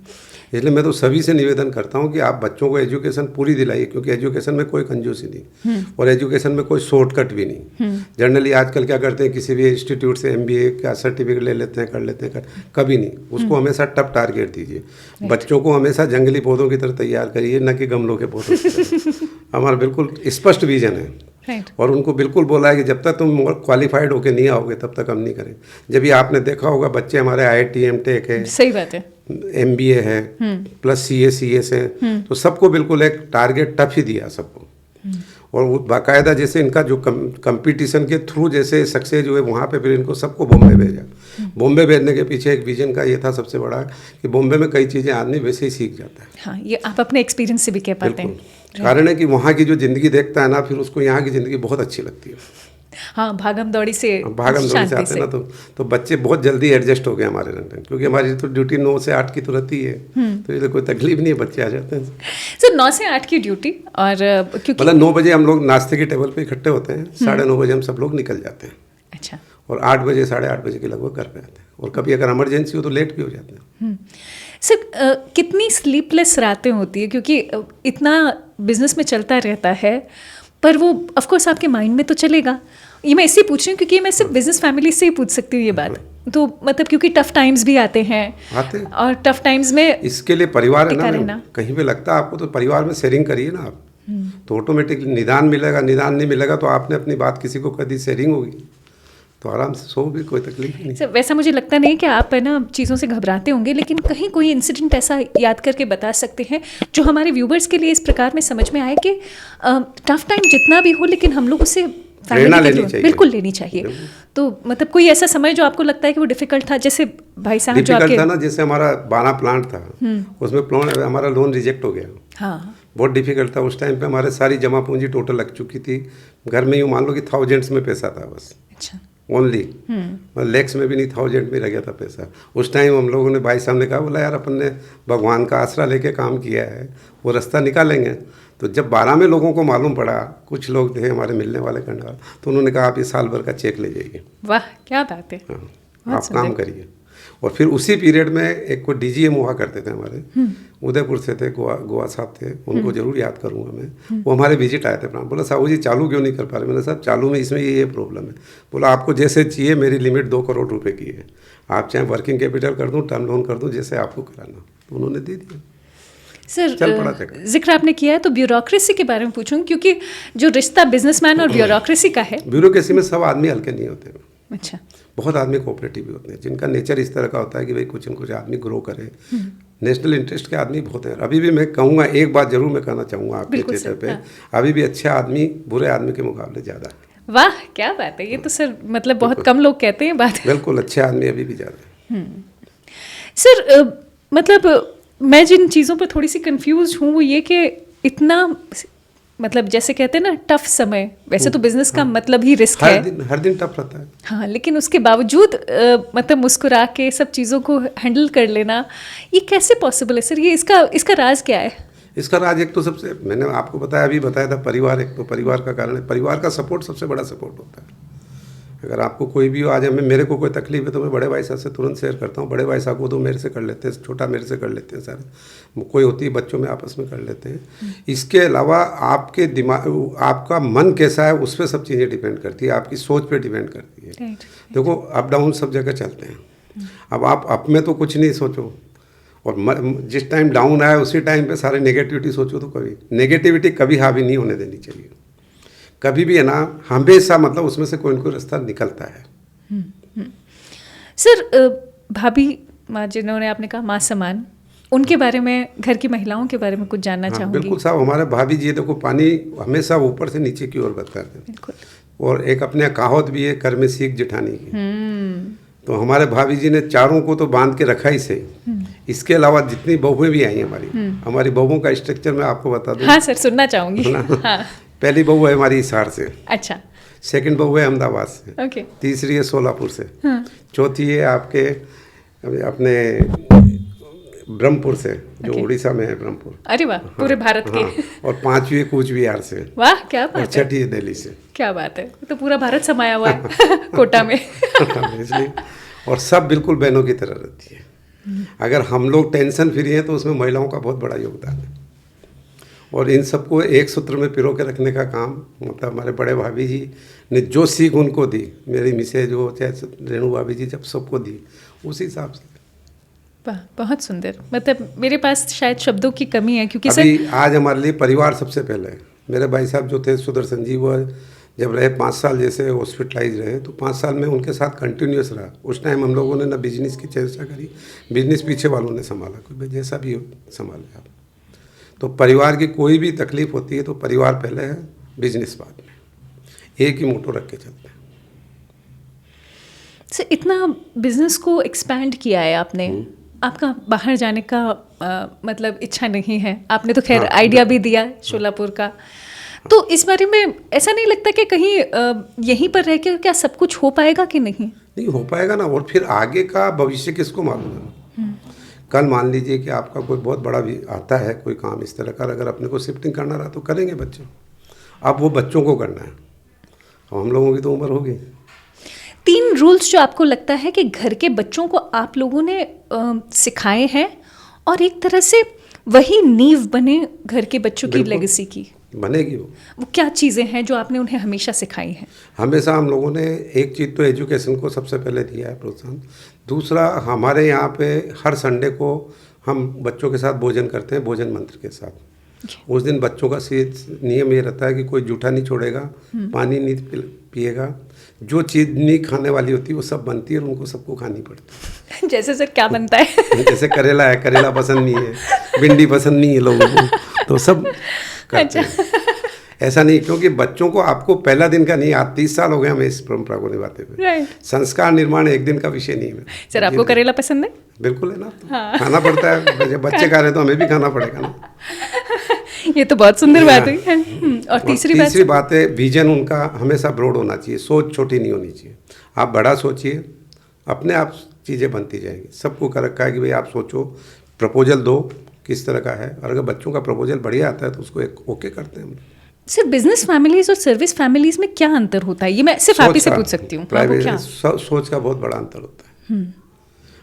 [SPEAKER 1] इसलिए मैं तो सभी से निवेदन करता हूँ कि आप बच्चों को एजुकेशन पूरी दिलाइए, क्योंकि एजुकेशन में कोई कंजूसी नहीं और एजुकेशन में कोई शॉर्टकट भी नहीं। जनरली आजकल क्या करते हैं, किसी भी इंस्टीट्यूट से MBA का सर्टिफिकेट ले लेते हैं, कर लेते हैं, कभी नहीं। उसको हमेशा टफ टारगेट दीजिए। बच्चों को हमेशा जंगली पौधों की तरह तैयार करिए, न कि गमलों के पौधों की तरह। हमारा बिल्कुल स्पष्ट विजन है। और उनको बिल्कुल बोला है कि जब तक तुम क्वालिफाइड होके नहीं आओगे तब तक हम नहीं करें। जब भी आपने देखा होगा बच्चे हमारे IIT MTech है,
[SPEAKER 2] सही बात है,
[SPEAKER 1] MBA है, प्लस CA CS है, तो सबको बिल्कुल एक टारगेट टफ ही दिया सबको। और वो बाकायदा जैसे इनका जो कंपटीशन के थ्रू जैसे सक्सेस हुए वहाँ पे फिर इनको सबको बॉम्बे भेजा। बॉम्बे भेजने के पीछे एक विजन का ये था सबसे बड़ा कि बॉम्बे में कई चीज़ें आदमी वैसे ही सीख जाता है।
[SPEAKER 2] हाँ, ये आप अपने एक्सपीरियंस से भी कह पाते हैं।
[SPEAKER 1] कारण है कि वहाँ की जो ज़िंदगी देखता है ना, फिर उसको यहाँ की ज़िंदगी बहुत अच्छी लगती है।
[SPEAKER 2] हाँ, भागम दौड़ी से
[SPEAKER 1] आते हैं ना, तो बच्चे बहुत जल्दी एडजस्ट हो गए हमारे लंदन, क्योंकि हमारी तो ड्यूटी 9 से 8 की तो रहती है, तो ये कोई तकलीफ नहीं है, बच्चे आ जाते हैं।
[SPEAKER 2] सर, 9 से 8 की ड्यूटी, और क्योंकि
[SPEAKER 1] मतलब 9 बजे हम लोग नाश्ते के टेबल पे इकट्ठे होते हैं, 9:30 बजे हम सब लोग निकल जाते हैं।
[SPEAKER 2] अच्छा। और
[SPEAKER 1] 8 बजे 8:30 बजे के लगभग घर पे आते हैं, और कभी अगर इमरजेंसी हो तो लेट भी हो जाते हैं।
[SPEAKER 2] सर, कितनी स्लीपलेस रातें होती है, क्योंकि इतना बिजनेस में चलता रहता है, पर वो ऑफ कोर्स आपके माइंड में तो चलेगा। ये मैं इससे पूछ रही हूँ क्योंकि मैं सिर्फ बिजनेस फैमिली से ही पूछ सकती हूँ ये बात। तो मतलब क्योंकि टफ टाइम्स भी आते हैं और टफ टाइम्स में
[SPEAKER 1] इसके लिए परिवार है ना, कहीं पे लगता है आपको तो परिवार में शेयरिंग करिए ना आप। तो ऑटोमेटिकली निदान मिलेगा। निदान नहीं मिलेगा तो आपने अपनी बात किसी को कभी शेयरिंग होगी तो आराम से सो भी, कोई तकलीफ नहीं।
[SPEAKER 2] सर वैसा मुझे लगता नहीं कि आप है ना चीज़ों से घबराते होंगे, लेकिन कहीं कोई इंसिडेंट ऐसा याद करके बता सकते हैं जो हमारे व्यूवर्स के लिए इस प्रकार में समझ में आए कि टफ टाइम जितना भी हो लेकिन हम लोग उसे
[SPEAKER 1] प्रेरणा लेनी चाहिए,
[SPEAKER 2] बिल्कुल लेनी चाहिए। तो मतलब कोई ऐसा समय जो आपको लगता है कि वो डिफिकल्ट था, जैसे भाई साहब जो आपके
[SPEAKER 1] था ना, जैसे हमारा बाना प्लांट था, उसमें प्लांट हमारा लोन रिजेक्ट हो गया।
[SPEAKER 2] हाँ,
[SPEAKER 1] बहुत डिफिकल्ट था उस टाइम पे। हमारे सारी जमा पूंजी टोटल लग चुकी थी, घर में यूँ मान लो कि थाउजेंड्स में पैसा था बस,
[SPEAKER 2] अच्छा,
[SPEAKER 1] ओनली लैक्स में भी नहीं, थाउजेंड में लग गया था पैसा। उस टाइम हम लोगों ने, भाई साहब ने कहा, बोला यार अपन ने भगवान का आसरा लेके काम किया है, वो रास्ता निकालेंगे। तो जब 12 में लोगों को मालूम पड़ा, कुछ लोग थे हमारे मिलने वाले कंडाल, तो उन्होंने कहा आप ये साल भर का चेक ले जाइए।
[SPEAKER 2] वाह क्या बात है।
[SPEAKER 1] हाँ, आप काम करिए। और फिर उसी पीरियड में एक को डीजीएम हुआ करते थे हमारे, उदयपुर से थे, गोवा साहब थे, उनको जरूर याद करूँगा मैं। वो हमारे विजिट आए थे प्लान। बोला साहू जी चालू क्यों नहीं कर पा रहे? मैंने साहब चालू में इसमें ये प्रॉब्लम है। बोला आपको जैसे चाहिए, मेरी लिमिट 2 करोड़ रुपए की है, आप चाहे वर्किंग कैपिटल कर दूँ, टर्म लोन कर दूँ, जैसे आपको कराना। तो उन्होंने दे दिया।
[SPEAKER 2] सर जिक्र आपने किया है तो ब्यूरोक्रेसी के बारे में पूछूं, क्योंकि जो रिश्ता बिजनेसमैन और ब्यूरोक्रेसी का है,
[SPEAKER 1] ब्यूरोक्रेसी में सब आदमी हल्के नहीं होते।
[SPEAKER 2] अच्छा,
[SPEAKER 1] बहुत आदमी कोऑपरेटिव भी होते हैं, जिनका नेचर इस तरह का होता है कि भाई कुछ न कुछ आदमी ग्रो करे। नेशनल इंटरेस्ट के आदमी बहुत हैं। अभी भी मैं कहूँगा, एक बात जरूर मैं कहना चाहूँगा आपके चेहरे पे, अभी भी अच्छे आदमी बुरे आदमी के मुकाबले ज़्यादा है।
[SPEAKER 2] वाह क्या बात है। ये तो सर मतलब बहुत कम लोग कहते हैं बात।
[SPEAKER 1] बिल्कुल, अच्छे आदमी अभी भी ज़्यादा है।
[SPEAKER 2] सर मतलब मैं जिन चीज़ों पर थोड़ी सी कंफ्यूज हूँ वो ये कि इतना मतलब जैसे कहते हैं ना टफ समय, वैसे तो बिजनेस का मतलब ही रिस्क है,
[SPEAKER 1] हर दिन टफ रहता है।
[SPEAKER 2] हाँ, लेकिन उसके बावजूद मतलब मुस्कुरा के सब चीज़ों को हैंडल कर लेना, ये कैसे पॉसिबल है सर? ये इसका राज क्या है?
[SPEAKER 1] इसका राज एक तो सबसे, मैंने आपको बताया, अभी बताया था, परिवार। एक तो परिवार का कारण है, परिवार का सपोर्ट सबसे बड़ा सपोर्ट होता है। अगर आपको कोई भी आज हमें, मेरे को कोई तकलीफ है तो मैं बड़े भाई साहब से तुरंत शेयर करता हूँ। बड़े भाई साहब को तो मेरे से कर लेते हैं, छोटा मेरे से कर लेते हैं, सारे कोई होती है बच्चों में आपस में कर लेते हैं। इसके अलावा आपके दिमाग, आपका मन कैसा है उस पर सब चीज़ें डिपेंड करती है, आपकी सोच पे डिपेंड करती है। देखो अप डाउन सब जगह चलते हैं। अब आप अप में तो कुछ नहीं सोचो, और जिस टाइम डाउन आया उसी टाइम पे सारे नेगेटिविटी सोचो, तो कभी नेगेटिविटी कभी हावी नहीं होने देनी चाहिए। कभी भी है ना, हमेशा मतलब उसमें से कोई ना कोई रास्ता निकलता है।
[SPEAKER 2] सर भाभी माँ जिन्होंने आपने कहा माँ समान, उनके बारे में, घर की महिलाओं के बारे में कुछ जानना चाहूँगी।
[SPEAKER 1] बिल्कुल साहब, हमारे भाभी जी देखो पानी हमेशा ऊपर से नीचे की ओर बहता है।
[SPEAKER 2] बिल्कुल।
[SPEAKER 1] और एक अपने कहावत भी है, कर में सीख जेठानी की। तो हमारे भाभी जी ने चारों को तो बांध के रखा ही से। इसके अलावा जितनी बहुएं भी आई हमारी बहुओं का स्ट्रक्चर मैं आपको बता दूं।
[SPEAKER 2] हाँ सर, सुनना चाहूँगी। हाँ।
[SPEAKER 1] पहली बहू है हमारी हिसार से।
[SPEAKER 2] अच्छा।
[SPEAKER 1] सेकंड बहू है अहमदाबाद से।
[SPEAKER 2] ओके।
[SPEAKER 1] तीसरी है सोलापुर से। चौथी है आपके अपने ब्रह्मपुर से, जो उड़ीसा में है ब्रह्मपुर।
[SPEAKER 2] अरे वाह, पूरे भारत के।
[SPEAKER 1] और 5वीं है कूचबिहार से।
[SPEAKER 2] वाह क्या बात है।
[SPEAKER 1] और 6ठी है दिल्ली से।
[SPEAKER 2] क्या बात है, तो पूरा भारत समाया हुआ है कोटा में।
[SPEAKER 1] इसलिए, और सब बिल्कुल बहनों की तरह रहती है। अगर हम लोग टेंशन फ्री हैं तो उसमें महिलाओं का बहुत बड़ा योगदान है। और इन सबको एक सूत्र में पिरो के रखने का काम मतलब हमारे बड़े भाभी जी ने जो सीख उनको दी, मेरी मिसेज हो चाहे रेणु भाभी जी, जब सबको दी उसी हिसाब से।
[SPEAKER 2] वाह बहुत सुंदर। मतलब मेरे पास शायद शब्दों की कमी है, क्योंकि
[SPEAKER 1] अभी आज हमारे लिए परिवार सबसे पहले है। मेरे भाई साहब जो थे सुदर्शन जी, वो जब रहे 5 साल जैसे हॉस्पिटलाइज रहे, तो 5 साल में उनके साथ कंटिन्यूस रहा। उस टाइम हम लोगों ने ना बिजनेस की चर्चा करी, बिजनेस पीछे वालों ने संभाला, कोई जैसा भी हो संभाले आप। तो परिवार की कोई भी तकलीफ होती है तो परिवार पहले है, बिजनेस बाद में। एक ही मोटो रख के चलते हैं।
[SPEAKER 2] सर इतना बिजनेस को एक्सपैंड किया है आपने, आपका बाहर जाने का मतलब इच्छा नहीं है? आपने तो खैर आइडिया भी दिया शोलापुर का, तो इस बारे में ऐसा नहीं लगता कि कहीं यहीं पर रह के क्या सब कुछ हो पाएगा कि नहीं?
[SPEAKER 1] नहीं हो पाएगा ना, और फिर आगे का भविष्य किसको मालूम है। कल मान लीजिए कि आपका कोई बहुत बड़ा भी आता है कोई काम इस तरह का, अगर अपने को शिफ्टिंग करना रहा तो करेंगे बच्चों। अब वो बच्चों को करना है, अब हम लोगों की तो उम्र हो गई।
[SPEAKER 2] 3 रूल्स जो आपको लगता है कि घर के बच्चों को आप लोगों ने सिखाए हैं और एक तरह से वही नींव बने घर के बच्चों की लेगेसी की,
[SPEAKER 1] बनेगी
[SPEAKER 2] वो क्या चीज़ें हैं जो आपने उन्हें हमेशा सिखाई हैं?
[SPEAKER 1] हमेशा हम लोगों ने एक चीज़ तो एजुकेशन को सबसे पहले दिया है प्रोत्साहन। दूसरा, हमारे यहाँ पे हर संडे को हम बच्चों के साथ भोजन करते हैं, भोजन मंत्र के साथ। उस दिन बच्चों का नियम ये रहता है कि कोई जूठा नहीं छोड़ेगा, पानी नहीं पिएगा, जो चीज़ नहीं खाने वाली होती वो सब बनती है और उनको सबको खानी पड़ती है।
[SPEAKER 2] जैसे सर क्या बनता है?
[SPEAKER 1] जैसे करेला है, करेला पसंद नहीं है, भिंडी पसंद नहीं है लोगों को, तो सब करते हैं। ऐसा नहीं, क्योंकि बच्चों को आपको पहला दिन का नहीं, आज 30 साल हो गए हमें इस परंपरा को निभाते हुए। संस्कार निर्माण एक दिन का विषय नहीं है।
[SPEAKER 2] सर आपको करेला पसंद है?
[SPEAKER 1] बिल्कुल है ना, हाँ। खाना पड़ता है, जब बच्चे खा रहे तो हमें भी खाना पड़ेगा ना।
[SPEAKER 2] ये तो बहुत सुंदर बात है। और तीसरी
[SPEAKER 1] बात है, विजन उनका हमेशा ब्रॉड होना चाहिए, सोच छोटी नहीं होनी चाहिए। आप बड़ा सोचिए, अपने आप चीज़ें बनती जाएंगी। सबको कर रखा है कि भाई आप सोचो, प्रपोजल दो किस तरह का है, और अगर बच्चों का प्रपोजल बढ़िया आता है तो उसको एक ओके करते हैं हम।
[SPEAKER 2] सर बिजनेस फैमिलीज और सर्विस फैमिलीज में क्या अंतर होता है? ये मैं सिर्फ आप ही से पूछ सकती हूँ।
[SPEAKER 1] सोच का बहुत बड़ा अंतर होता है।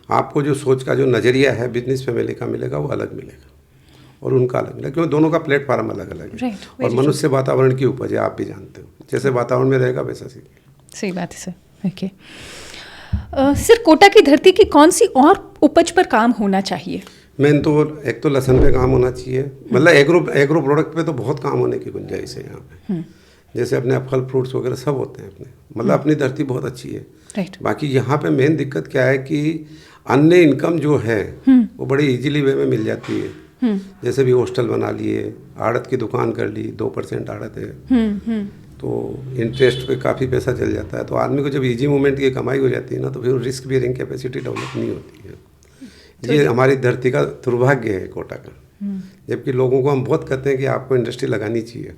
[SPEAKER 1] आपको जो सोच का जो नज़रिया है बिजनेस फैमिली का मिलेगा वो अलग मिलेगा और उनका अलग मिलेगा, क्योंकि दोनों का प्लेटफॉर्म अलग अलग है। और मनुष्य वातावरण की उपज है, आप भी जानते हो, जैसे वातावरण में रहेगा वैसा सीखेगा।
[SPEAKER 2] सही बात है सर। ओके सर, कोटा की धरती की कौन सी और उपज पर काम होना चाहिए?
[SPEAKER 1] मेन तो एक तो लहसुन पे काम होना चाहिए, मतलब एग्रो प्रोडक्ट पे तो बहुत काम होने की गुंजाइश है यहाँ पे। जैसे अपने फल फ्रूट्स वगैरह सब होते हैं अपने, मतलब अपनी धरती बहुत अच्छी है। बाकी यहाँ पे मेन दिक्कत क्या है कि अन्य इनकम जो है वो बड़ी इजीली वे में मिल जाती है। जैसे भी हॉस्टल बना लिए, आड़त की दुकान कर ली, 2% आड़त है, तो इंटरेस्ट पे काफ़ी पैसा चल जाता है। तो आदमी को जब इजी मूवमेंट की कमाई हो जाती है ना, तो फिर रिस्क बेयरिंग कैपेसिटी डेवलप नहीं होती है। ये हमारी धरती का दुर्भाग्य है कोटा का। जबकि लोगों को हम बहुत कहते हैं कि आपको इंडस्ट्री लगानी चाहिए।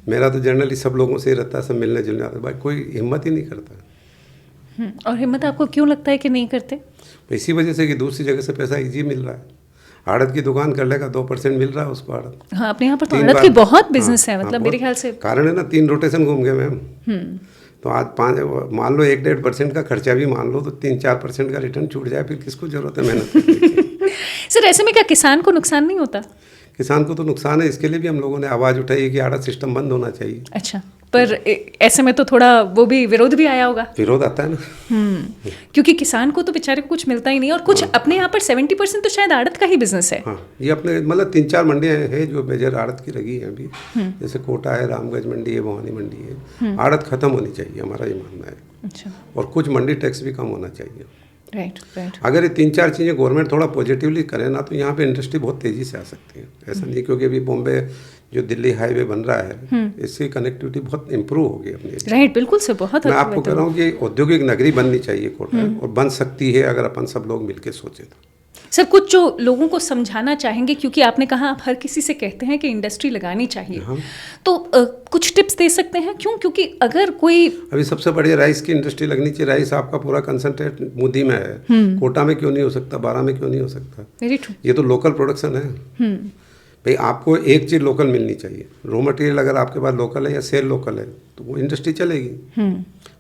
[SPEAKER 1] मेरा तो जनरली सब लोगों से ही रहता है, सब मिलने जुलने आता है, भाई कोई हिम्मत ही नहीं करता।
[SPEAKER 2] और हिम्मत आपको क्यों लगता है कि नहीं करते?
[SPEAKER 1] इसी वजह से कि दूसरी जगह से पैसा इजी मिल रहा है। आड़त की दुकान कर लेगा, 2% मिल रहा है उसको आड़त।
[SPEAKER 2] हाँ, अपने यहाँ पर तो आड़त की बहुत बिजनेस है, मतलब मेरे ख्याल से
[SPEAKER 1] कारण है ना, 3 रोटेशन घूम गए मैम। तो आज 5 मान लो 1-1.5% का खर्चा भी मान लो, तो 3-4% का रिटर्न छूट जाए, फिर किसको जरूरत है मेहनत करने की?
[SPEAKER 2] सर ऐसे में क्या किसान को नुकसान नहीं होता?
[SPEAKER 1] किसान को तो नुकसान है, इसके लिए भी हम लोगों ने आवाज़ उठाई है कि आड़त सिस्टम बंद होना चाहिए।
[SPEAKER 2] अच्छा, पर ऐसे में तो थोड़ा वो भी विरोध भी आया होगा।
[SPEAKER 1] विरोध आता है ना,
[SPEAKER 2] क्योंकि किसान को तो बेचारे को कुछ मिलता ही नहीं, और कुछ अपने यहाँ पर 70% तो शायद आड़त का ही बिजनेस है।
[SPEAKER 1] हाँ, ये अपने मतलब 3-4 मंडियाँ हैं जो मेजर आड़त की लगी हैं अभी। जैसे कोटा है, रामगंज मंडी है, भवानी मंडी है। आड़त खत्म होनी चाहिए, हमारा ये मानना है।
[SPEAKER 2] अच्छा। और
[SPEAKER 1] कुछ मंडी टैक्स भी कम होना चाहिए।
[SPEAKER 2] राइट।
[SPEAKER 1] अगर ये 3-4 चीज़ें गवर्नमेंट थोड़ा पॉजिटिवली करे ना, तो यहाँ पे इंडस्ट्री बहुत तेज़ी से आ सकती है। ऐसा नहीं, क्योंकि अभी बॉम्बे जो दिल्ली हाईवे बन रहा है, इसकी कनेक्टिविटी बहुत इंप्रूव होगी अपनी।
[SPEAKER 2] राइट, बिल्कुल सर, बहुत।
[SPEAKER 1] मैं आपको कह रहा हूँ कि औद्योगिक नगरी बननी चाहिए कोटा, और बन सकती है अगर अपन सब लोग मिलकर सोचें तो।
[SPEAKER 2] सर कुछ जो लोगों को समझाना चाहेंगे, क्योंकि आपने कहा आप हर किसी से कहते हैं कि इंडस्ट्री लगानी चाहिए, तो कुछ टिप्स दे सकते हैं? क्योंकि अगर कोई
[SPEAKER 1] अभी सबसे बढ़िया राइस की इंडस्ट्री लगनी चाहिए। राइस आपका पूरा कंसंट्रेट मोदी में है, कोटा में क्यों नहीं हो सकता, 12 में क्यों नहीं हो सकता?
[SPEAKER 2] Very true.
[SPEAKER 1] ये तो लोकल प्रोडक्शन है भाई। आपको एक चीज़ लोकल मिलनी चाहिए। रॉ मटेरियल अगर आपके पास लोकल है या सेल लोकल है तो वो इंडस्ट्री चलेगी।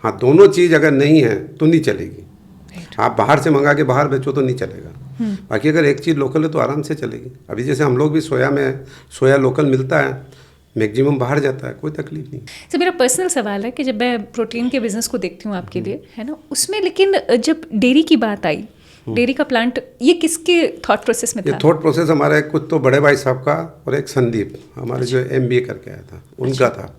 [SPEAKER 1] हाँ, दोनों चीज़ अगर नहीं है तो नहीं चलेगी। आप बाहर से मंगा के बाहर बेचो तो नहीं चलेगा। बाकी अगर एक चीज़ लोकल है तो आराम से चलेगी। अभी जैसे हम लोग भी सोया लोकल मिलता है, मैक्सिमम बाहर जाता है, कोई तकलीफ नहीं।
[SPEAKER 2] सर मेरा पर्सनल सवाल है कि जब मैं प्रोटीन के बिजनेस को देखती हूँ आपके लिए, है ना, उसमें लेकिन जब डेयरी की बात आई, डेयरी का प्लांट, ये किसके थॉट प्रोसेस में था?
[SPEAKER 1] ये थॉट प्रोसेस हमारे कुछ तो बड़े भाई साहब का और एक संदीप हमारे जो MBA करके आया था उनका था।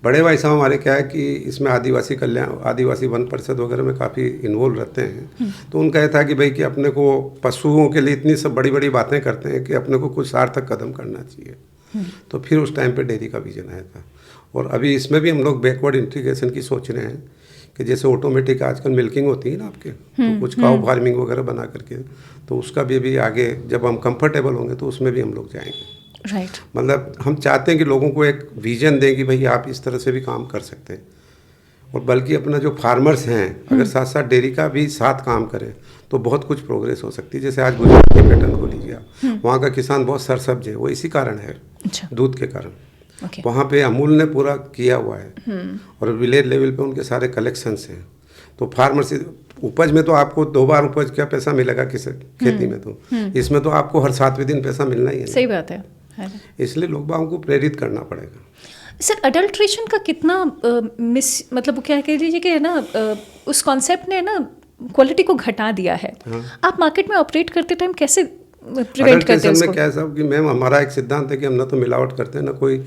[SPEAKER 1] बड़े भाई साहब हमारे क्या है कि इसमें आदिवासी कल्याण, आदिवासी वन परिषद वगैरह में काफ़ी इन्वॉल्व रहते हैं। तो उनका यह था कि भाई कि अपने को पशुओं के लिए इतनी सब बड़ी बड़ी बातें करते हैं कि अपने को कुछ सार्थक कदम करना चाहिए। तो फिर उस टाइम पे डेयरी का विजन आया था। और अभी इसमें भी हम लोग बैकवर्ड इंटीग्रेशन की सोच रहे हैं कि जैसे ऑटोमेटिक आजकल मिल्किंग होती है ना आपके, तो कुछ काउ फार्मिंग वगैरह बना करके, तो उसका भी आगे जब हम कंफर्टेबल होंगे तो उसमें भी हम लोग जाएंगे।
[SPEAKER 2] राइट।
[SPEAKER 1] मतलब हम चाहते हैं कि लोगों को एक विजन दें कि भाई आप इस तरह से भी काम कर सकते हैं। और बल्कि अपना जो फार्मर्स हैं अगर साथ साथ डेयरी का भी साथ काम करें तो बहुत कुछ प्रोग्रेस हो सकती है। जैसे आज गुजरात के पैटर्न को लीजिए आप, वहाँ का किसान बहुत सरसब्ज है, वो इसी कारण है, दूध के कारण। वहाँ पे अमूल ने पूरा किया हुआ है और विलेज लेवल पे उनके सारे कलेक्शंस हैं। तो फार्मर्स उपज में तो आपको 2 बार उपज का पैसा मिलेगा किस खेती में, तो इसमें तो आपको हर 7वें दिन पैसा मिलना ही है।
[SPEAKER 2] सही बात है।
[SPEAKER 1] इसलिए लोग बागों को प्रेरित करना पड़ेगा।
[SPEAKER 2] सर अडल्ट्रेशन का कितना मतलब क्या कह लीजिए कि है ना, उस कॉन्सेप्ट ने ना क्वालिटी को घटा दिया है। आप मार्केट में ऑपरेट करते टाइम कैसे प्रिवेंट करते हैं
[SPEAKER 1] अडल्ट्रेशन में
[SPEAKER 2] उसको?
[SPEAKER 1] क्या है साहब कि मैम हमारा एक सिद्धांत है कि हम ना तो मिलावट करते हैं ना कोई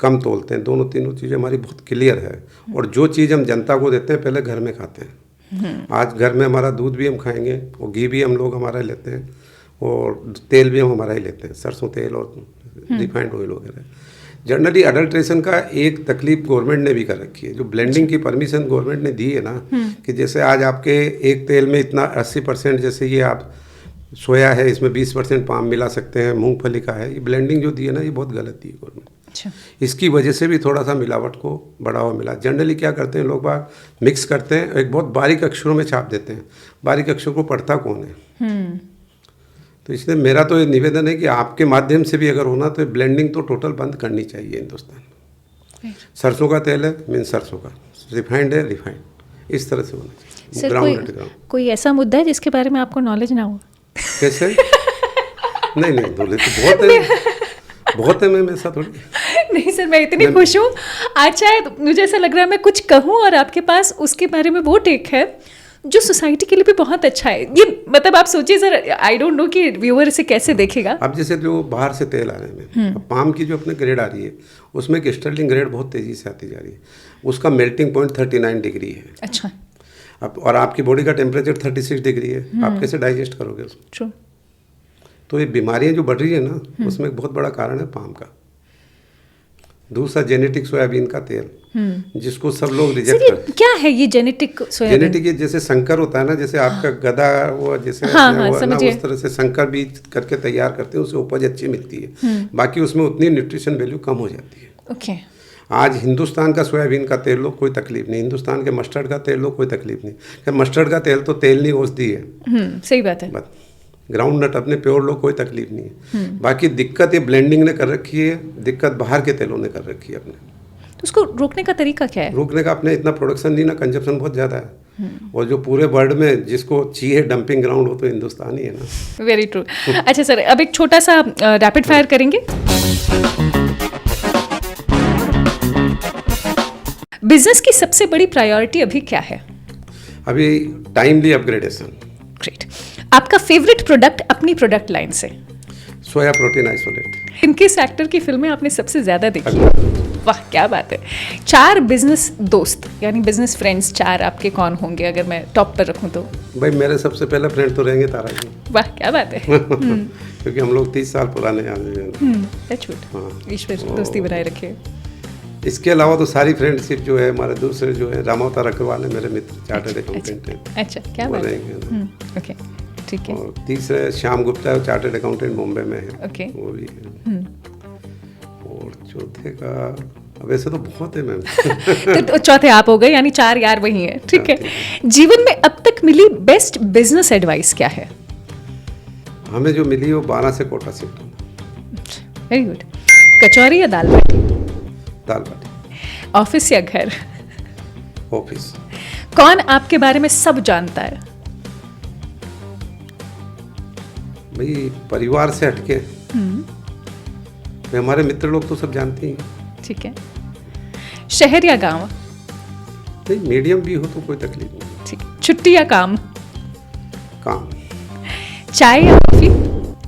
[SPEAKER 1] कम तोलते हैं, दोनों तीनों चीज़ें हमारी बहुत क्लियर है। और जो चीज़ हम जनता को देते हैं पहले घर में खाते हैं। आज घर में हमारा दूध भी हम खाएंगे और घी भी हम लोग हमारा लेते हैं और तेल भी हम हमारा ही लेते हैं, सरसों तेल और रिफाइंड ऑयल वगैरह। जनरली अडल्ट्रेशन का एक तकलीफ गवर्नमेंट ने भी कर रखी है, जो ब्लेंडिंग की परमिशन गवर्नमेंट ने दी है ना, कि जैसे आज आपके एक तेल में इतना 80% जैसे ये आप सोया है इसमें 20% पाम मिला सकते हैं, मूंगफली का है, ये ब्लेंडिंग जो दी है ना ये बहुत गलत दी है गवर्नमेंट।
[SPEAKER 2] अच्छा।
[SPEAKER 1] इसकी वजह से भी थोड़ा सा मिलावट को बढ़ावा मिला। जनरली क्या करते हैं लोग बाग मिक्स करते हैं, एक बहुत बारीक अक्षरों में छाप देते हैं, बारीक अक्षरों को पढ़ता कौन है? तो इसलिए मेरा तो ये निवेदन है कि आपके माध्यम से भी अगर होना तो ब्लेंडिंग तो टोटल बंद करनी चाहिए हिंदुस्तान में। सरसों का तेल है मीन सरसों का, रिफाइंड है रिफाइंड, इस तरह से होना चाहिए।
[SPEAKER 2] सर
[SPEAKER 1] ग्राउंड
[SPEAKER 2] कोई ऐसा मुद्दा है जिसके बारे में आपको नॉलेज ना हो?
[SPEAKER 1] कैसे? नहीं बोले तो बहुत है मैम, ऐसा थोड़ी।
[SPEAKER 2] नहीं सर, मैं इतनी खुश हूँ आज, शायद मुझे ऐसा लग रहा है मैं कुछ कहूँ और आपके पास उसके बारे में वो टेक है जो सोसाइटी के लिए भी बहुत अच्छा है। ये मतलब आप सोचिए सर, आई डोंट नो कि व्यूअर इसे कैसे देखेगा।
[SPEAKER 1] अब जैसे जो बाहर से तेल आ रहे हैं, अब पाम की जो अपने ग्रेड आ रही है उसमें एक स्टर्लिंग ग्रेड बहुत तेज़ी से आती जा रही है, उसका मेल्टिंग पॉइंट 39 डिग्री है।
[SPEAKER 2] अच्छा।
[SPEAKER 1] अब और आपकी बॉडी का टेम्परेचर 36 डिग्री है, आप कैसे डाइजेस्ट करोगे उसको?
[SPEAKER 2] ट्रू।
[SPEAKER 1] तो ये बीमारियां जो बढ़ रही है ना, उसमें एक बहुत बड़ा कारण है पाम का। दूसरा जेनेटिक सोयाबीन का तेल, जिसको सब लोग रिजेक्ट करते हैं।
[SPEAKER 2] क्या है ये जेनेटिक सोयाबीन?
[SPEAKER 1] जेनेटिक, ये जैसे संकर होता है ना, जैसे आपका गधा वो जैसे
[SPEAKER 2] हाँ,
[SPEAKER 1] वो है ना,
[SPEAKER 2] समझिए।
[SPEAKER 1] उस तरह से संकर बीज करके तैयार करते हैं, उससे उपज अच्छी मिलती है। बाकी उसमें उतनी न्यूट्रिशन वैल्यू कम हो जाती है।
[SPEAKER 2] ओके।
[SPEAKER 1] आज हिंदुस्तान का सोयाबीन का तेल लो कोई तकलीफ नहीं, हिंदुस्तान के मस्टर्ड का तेल लो कोई तकलीफ नहीं, कि मस्टर्ड का तेल तो तेल नहीं औषधि है।
[SPEAKER 2] सही बात है।
[SPEAKER 1] बस ग्राउंड नट अपने प्योर लो कोई तकलीफ नहीं है। बाकी दिक्कत ये ब्लेंडिंग ने कर रखी है, दिक्कत बाहर के तेलों ने कर रखी है अपने।
[SPEAKER 2] तो उसको रोकने का तरीका क्या है?
[SPEAKER 1] रोकने का अपने इतना प्रोडक्शन नहीं ना, कंजप्शन बहुत ज़्यादा है। और जो पूरे वर्ल्ड में जिसको चाहिए डंपिंग ग्राउंड हो तो हिंदुस्तान ही है ना।
[SPEAKER 2] Very true. अच्छा सर, अब एक छोटा सा रैपिड फायर करेंगे। बिजनेस की सबसे बड़ी प्रायोरिटी अभी क्या है?
[SPEAKER 1] अभी टाइमली अपग्रेडेशन।
[SPEAKER 2] ग्रेट। आपका फेवरेट प्रोडक्ट अपनी प्रोडक्ट लाइन से?
[SPEAKER 1] Soya protein isolate.
[SPEAKER 2] किस एक्टर की फिल्में आपने सबसे ज्यादा देखी? वाह क्या बात है। 4 बिजनेस दोस्त यानी बिजनेस फ्रेंड्स 4 आपके कौन होंगे अगर मैं टॉप पर रखूं तो?
[SPEAKER 1] भाई मेरे सबसे पहले फ्रेंड तो रहेंगे तारा जी।
[SPEAKER 2] वाह क्या बात है।
[SPEAKER 1] क्योंकि हम लोग 30 साल पुराने आदमी हैं।
[SPEAKER 2] That's good.
[SPEAKER 1] हाँ।
[SPEAKER 2] ईश्वर दोस्ती बनाए रखे।
[SPEAKER 1] इसके अलावा तो सारी फ्रेंडशिप जो है हमारे दूसरे जो है रामावतार अग्रवाल है मेरे मित्र, चार्टर्ड अकाउंटेंट हैं।
[SPEAKER 2] अच्छा क्या
[SPEAKER 1] वो
[SPEAKER 2] बात है।
[SPEAKER 1] रहेंगे।
[SPEAKER 2] ओके ठीक है।
[SPEAKER 1] और तीसरे श्याम गुप्ता है, चार्टर्ड अकाउंटेंट मुंबई में है।
[SPEAKER 2] ओके।
[SPEAKER 1] वो भी है। और चौथे का अब ऐसे तो बहुत है मैम।
[SPEAKER 2] तो चौथे आप हो गए, यानी 4 यार वही है। ठीक है। जीवन में अब तक मिली बेस्ट बिजनेस एडवाइस क्या है?
[SPEAKER 1] हमें जो मिली वो 12 से कोटा शिफ्ट होना।
[SPEAKER 2] Very good. कचौरी या दाल बाटी?
[SPEAKER 1] दाल बाटी।
[SPEAKER 2] ऑफिस या घर?
[SPEAKER 1] ऑफिस।
[SPEAKER 2] कौन आपके बारे में सब जानता है?
[SPEAKER 1] भाई परिवार से हटके तो हमारे मित्र लोग तो सब जानते ही हैं।
[SPEAKER 2] ठीक है। शहर या गांव?
[SPEAKER 1] नहीं मीडियम भी हो तो कोई तकलीफ नहीं।
[SPEAKER 2] ठीक है। छुट्टी या काम?
[SPEAKER 1] काम।
[SPEAKER 2] चाय या कॉफी?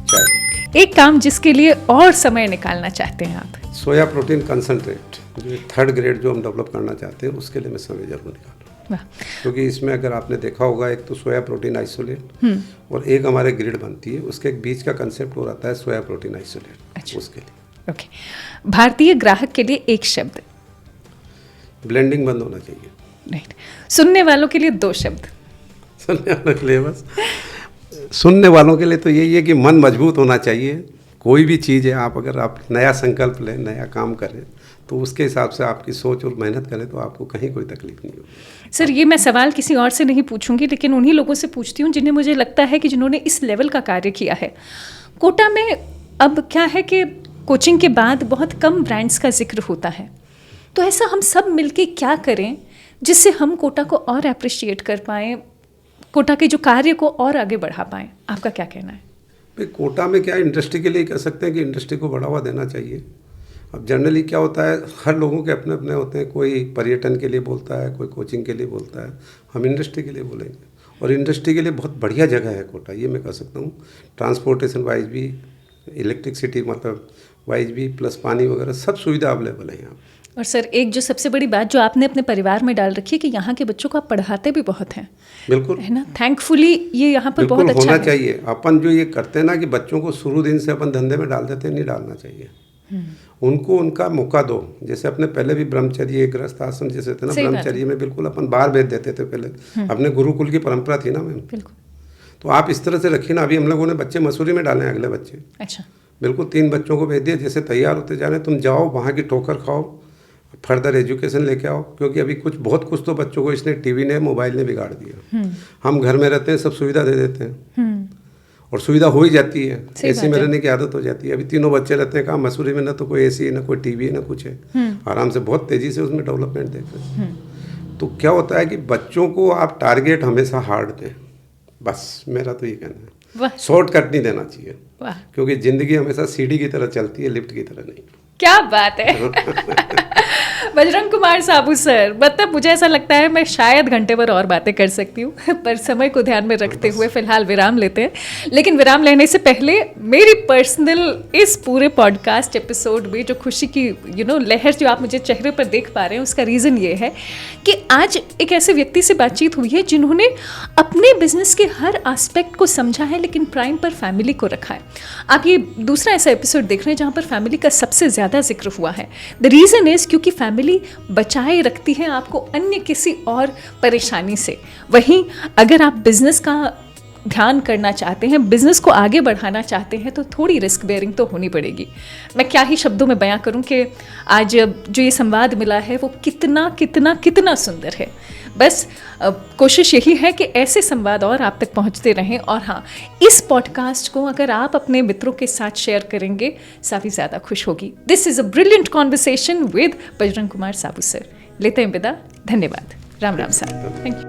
[SPEAKER 1] चाय।
[SPEAKER 2] एक काम जिसके लिए और समय निकालना चाहते हैं आप?
[SPEAKER 1] सोया प्रोटीन कंसनट्रेट जो 3rd ग्रेड जो हम डेवलप करना चाहते हैं उसके लिए मैं समय जरूर निकालूँ।
[SPEAKER 2] वाह।
[SPEAKER 1] क्योंकि इसमें अगर आपने देखा होगा एक तो सोया प्रोटीन आइसोलेट और एक हमारे ग्रिड बनती है, उसके एक बीच का कंसेप्ट हो रहता है सोया प्रोटीन आइसोलेट।
[SPEAKER 2] अच्छा।
[SPEAKER 1] उसके लिए
[SPEAKER 2] ओके। भारतीय ग्राहक के लिए एक शब्द?
[SPEAKER 1] ब्लेंडिंग बंद होना चाहिए।
[SPEAKER 2] राइट। सुनने वालों के लिए 2 शब्द?
[SPEAKER 1] सुनने वालों के लिए बस सुनने वालों के लिए तो यही है कि मन मजबूत होना चाहिए। कोई भी चीज़ है, आप अगर आप नया संकल्प लें, नया काम करें तो उसके हिसाब से आपकी सोच और मेहनत करें तो आपको कहीं कोई तकलीफ नहीं होगी।
[SPEAKER 2] सर ये मैं सवाल किसी और से नहीं पूछूंगी, लेकिन उन्हीं लोगों से पूछती हूँ जिन्हें मुझे लगता है कि जिन्होंने इस लेवल का कार्य किया है। कोटा में अब क्या है कि कोचिंग के बाद बहुत कम ब्रांड्स का जिक्र होता है, तो ऐसा हम सब मिलके क्या करें जिससे हम कोटा को और अप्रिशिएट कर पाएँ, कोटा के जो कार्य को और आगे बढ़ा पाएँ? आपका क्या कहना है?
[SPEAKER 1] भाई कोटा में क्या इंडस्ट्री के लिए कह सकते हैं कि इंडस्ट्री को बढ़ावा देना चाहिए। अब जनरली क्या होता है, हर लोगों के अपने अपने होते हैं, कोई पर्यटन के लिए बोलता है, कोई कोचिंग के लिए बोलता है, हम इंडस्ट्री के लिए बोलेंगे। और इंडस्ट्री के लिए बहुत बढ़िया जगह है कोटा, ये मैं कह सकता हूँ। ट्रांसपोर्टेशन वाइज भी, इलेक्ट्रिसिटी मतलब वाइज भी, प्लस पानी वगैरह सब सुविधा अवेलेबल है यहाँ।
[SPEAKER 2] और सर एक जो सबसे बड़ी बात जो आपने अपने परिवार में डाल रखी है कि यहाँ के बच्चों को आप पढ़ाते भी बहुत हैं।
[SPEAKER 1] बिल्कुल,
[SPEAKER 2] है ना, थैंकफुली ये यहाँ पर बहुत अच्छा
[SPEAKER 1] होना
[SPEAKER 2] है।
[SPEAKER 1] चाहिए। अपन जो ये करते हैं ना कि बच्चों को शुरू दिन से अपन धंधे में डाल देते हैं, नहीं डालना चाहिए। उनको उनका मौका दो। जैसे अपने पहले भी ब्रह्मचर्य, गृहस्थ आश्रम जैसे थे ना, ब्रह्मचर्य में बिल्कुल अपन बाहर भेज देते थे पहले, अपने गुरुकुल की परंपरा थी ना मैम।
[SPEAKER 2] बिल्कुल।
[SPEAKER 1] तो आप इस तरह से रखिए ना। अभी हम लोगों ने बच्चे मसूरी में डाले हैं, अगले बच्चे।
[SPEAKER 2] अच्छा।
[SPEAKER 1] बिल्कुल 3 बच्चों को भेज दिए, जैसे तैयार होते जा रहे, तुम जाओ वहाँ की ठोकर खाओ, फर्दर एजुकेशन लेके आओ। क्योंकि अभी कुछ तो बच्चों को इसने टीवी ने, मोबाइल ने बिगाड़ दिया। हम घर में रहते हैं, सब सुविधा दे देते हैं और सुविधा हो ही जाती है, एसी में रहने की आदत हो जाती है। अभी 3 बच्चे रहते हैं, कहाँ मसूरी में, ना तो कोई एसी, ना कोई टीवी, ना कुछ है। आराम से बहुत तेज़ी से उसमें डेवलपमेंट देखते हैं। तो क्या होता है कि बच्चों को आप टारगेट हमेशा हार्ड दें, बस मेरा तो ये कहना है। शॉर्टकट नहीं देना चाहिए, क्योंकि ज़िंदगी हमेशा सीढ़ी की तरह चलती है, लिफ्ट की तरह नहीं।
[SPEAKER 2] क्या बात है। बजरंग कुमार साबू सर, मतलब मुझे ऐसा लगता है मैं शायद घंटे भर और बातें कर सकती हूँ, पर समय को ध्यान में रखते हुए फिलहाल विराम लेते हैं। लेकिन विराम लेने से पहले मेरी पर्सनल इस पूरे पॉडकास्ट एपिसोड में जो खुशी की लहर जो आप मुझे चेहरे पर देख पा रहे हैं, उसका रीज़न ये है कि आज एक ऐसे व्यक्ति से बातचीत हुई है जिन्होंने अपने बिजनेस के हर एस्पेक्ट को समझा है, लेकिन प्राइम पर फैमिली को रखा है। आप ये दूसरा ऐसा एपिसोड देख रहे हैं जहाँ पर फैमिली का सबसे ज़्यादा जिक्र हुआ है। द रीज़न इज़ क्योंकि फैमिली बचाए रखती है आपको अन्य किसी और परेशानी से। वहीं अगर आप बिजनेस का ध्यान करना चाहते हैं, बिजनेस को आगे बढ़ाना चाहते हैं, तो थोड़ी रिस्क बेयरिंग तो होनी पड़ेगी। मैं क्या ही शब्दों में बयां करूं कि आज जो ये संवाद मिला है वो कितना कितना कितना सुंदर है। बस कोशिश यही है कि ऐसे संवाद और आप तक पहुंचते रहें। और हाँ, इस पॉडकास्ट को अगर आप अपने मित्रों के साथ शेयर करेंगे, सावी ज़्यादा खुश होगी। This is a brilliant conversation with Bajrang Kumar Sabu sir. लेते हैं विदा। धन्यवाद। Ram Ram sir. Thank you.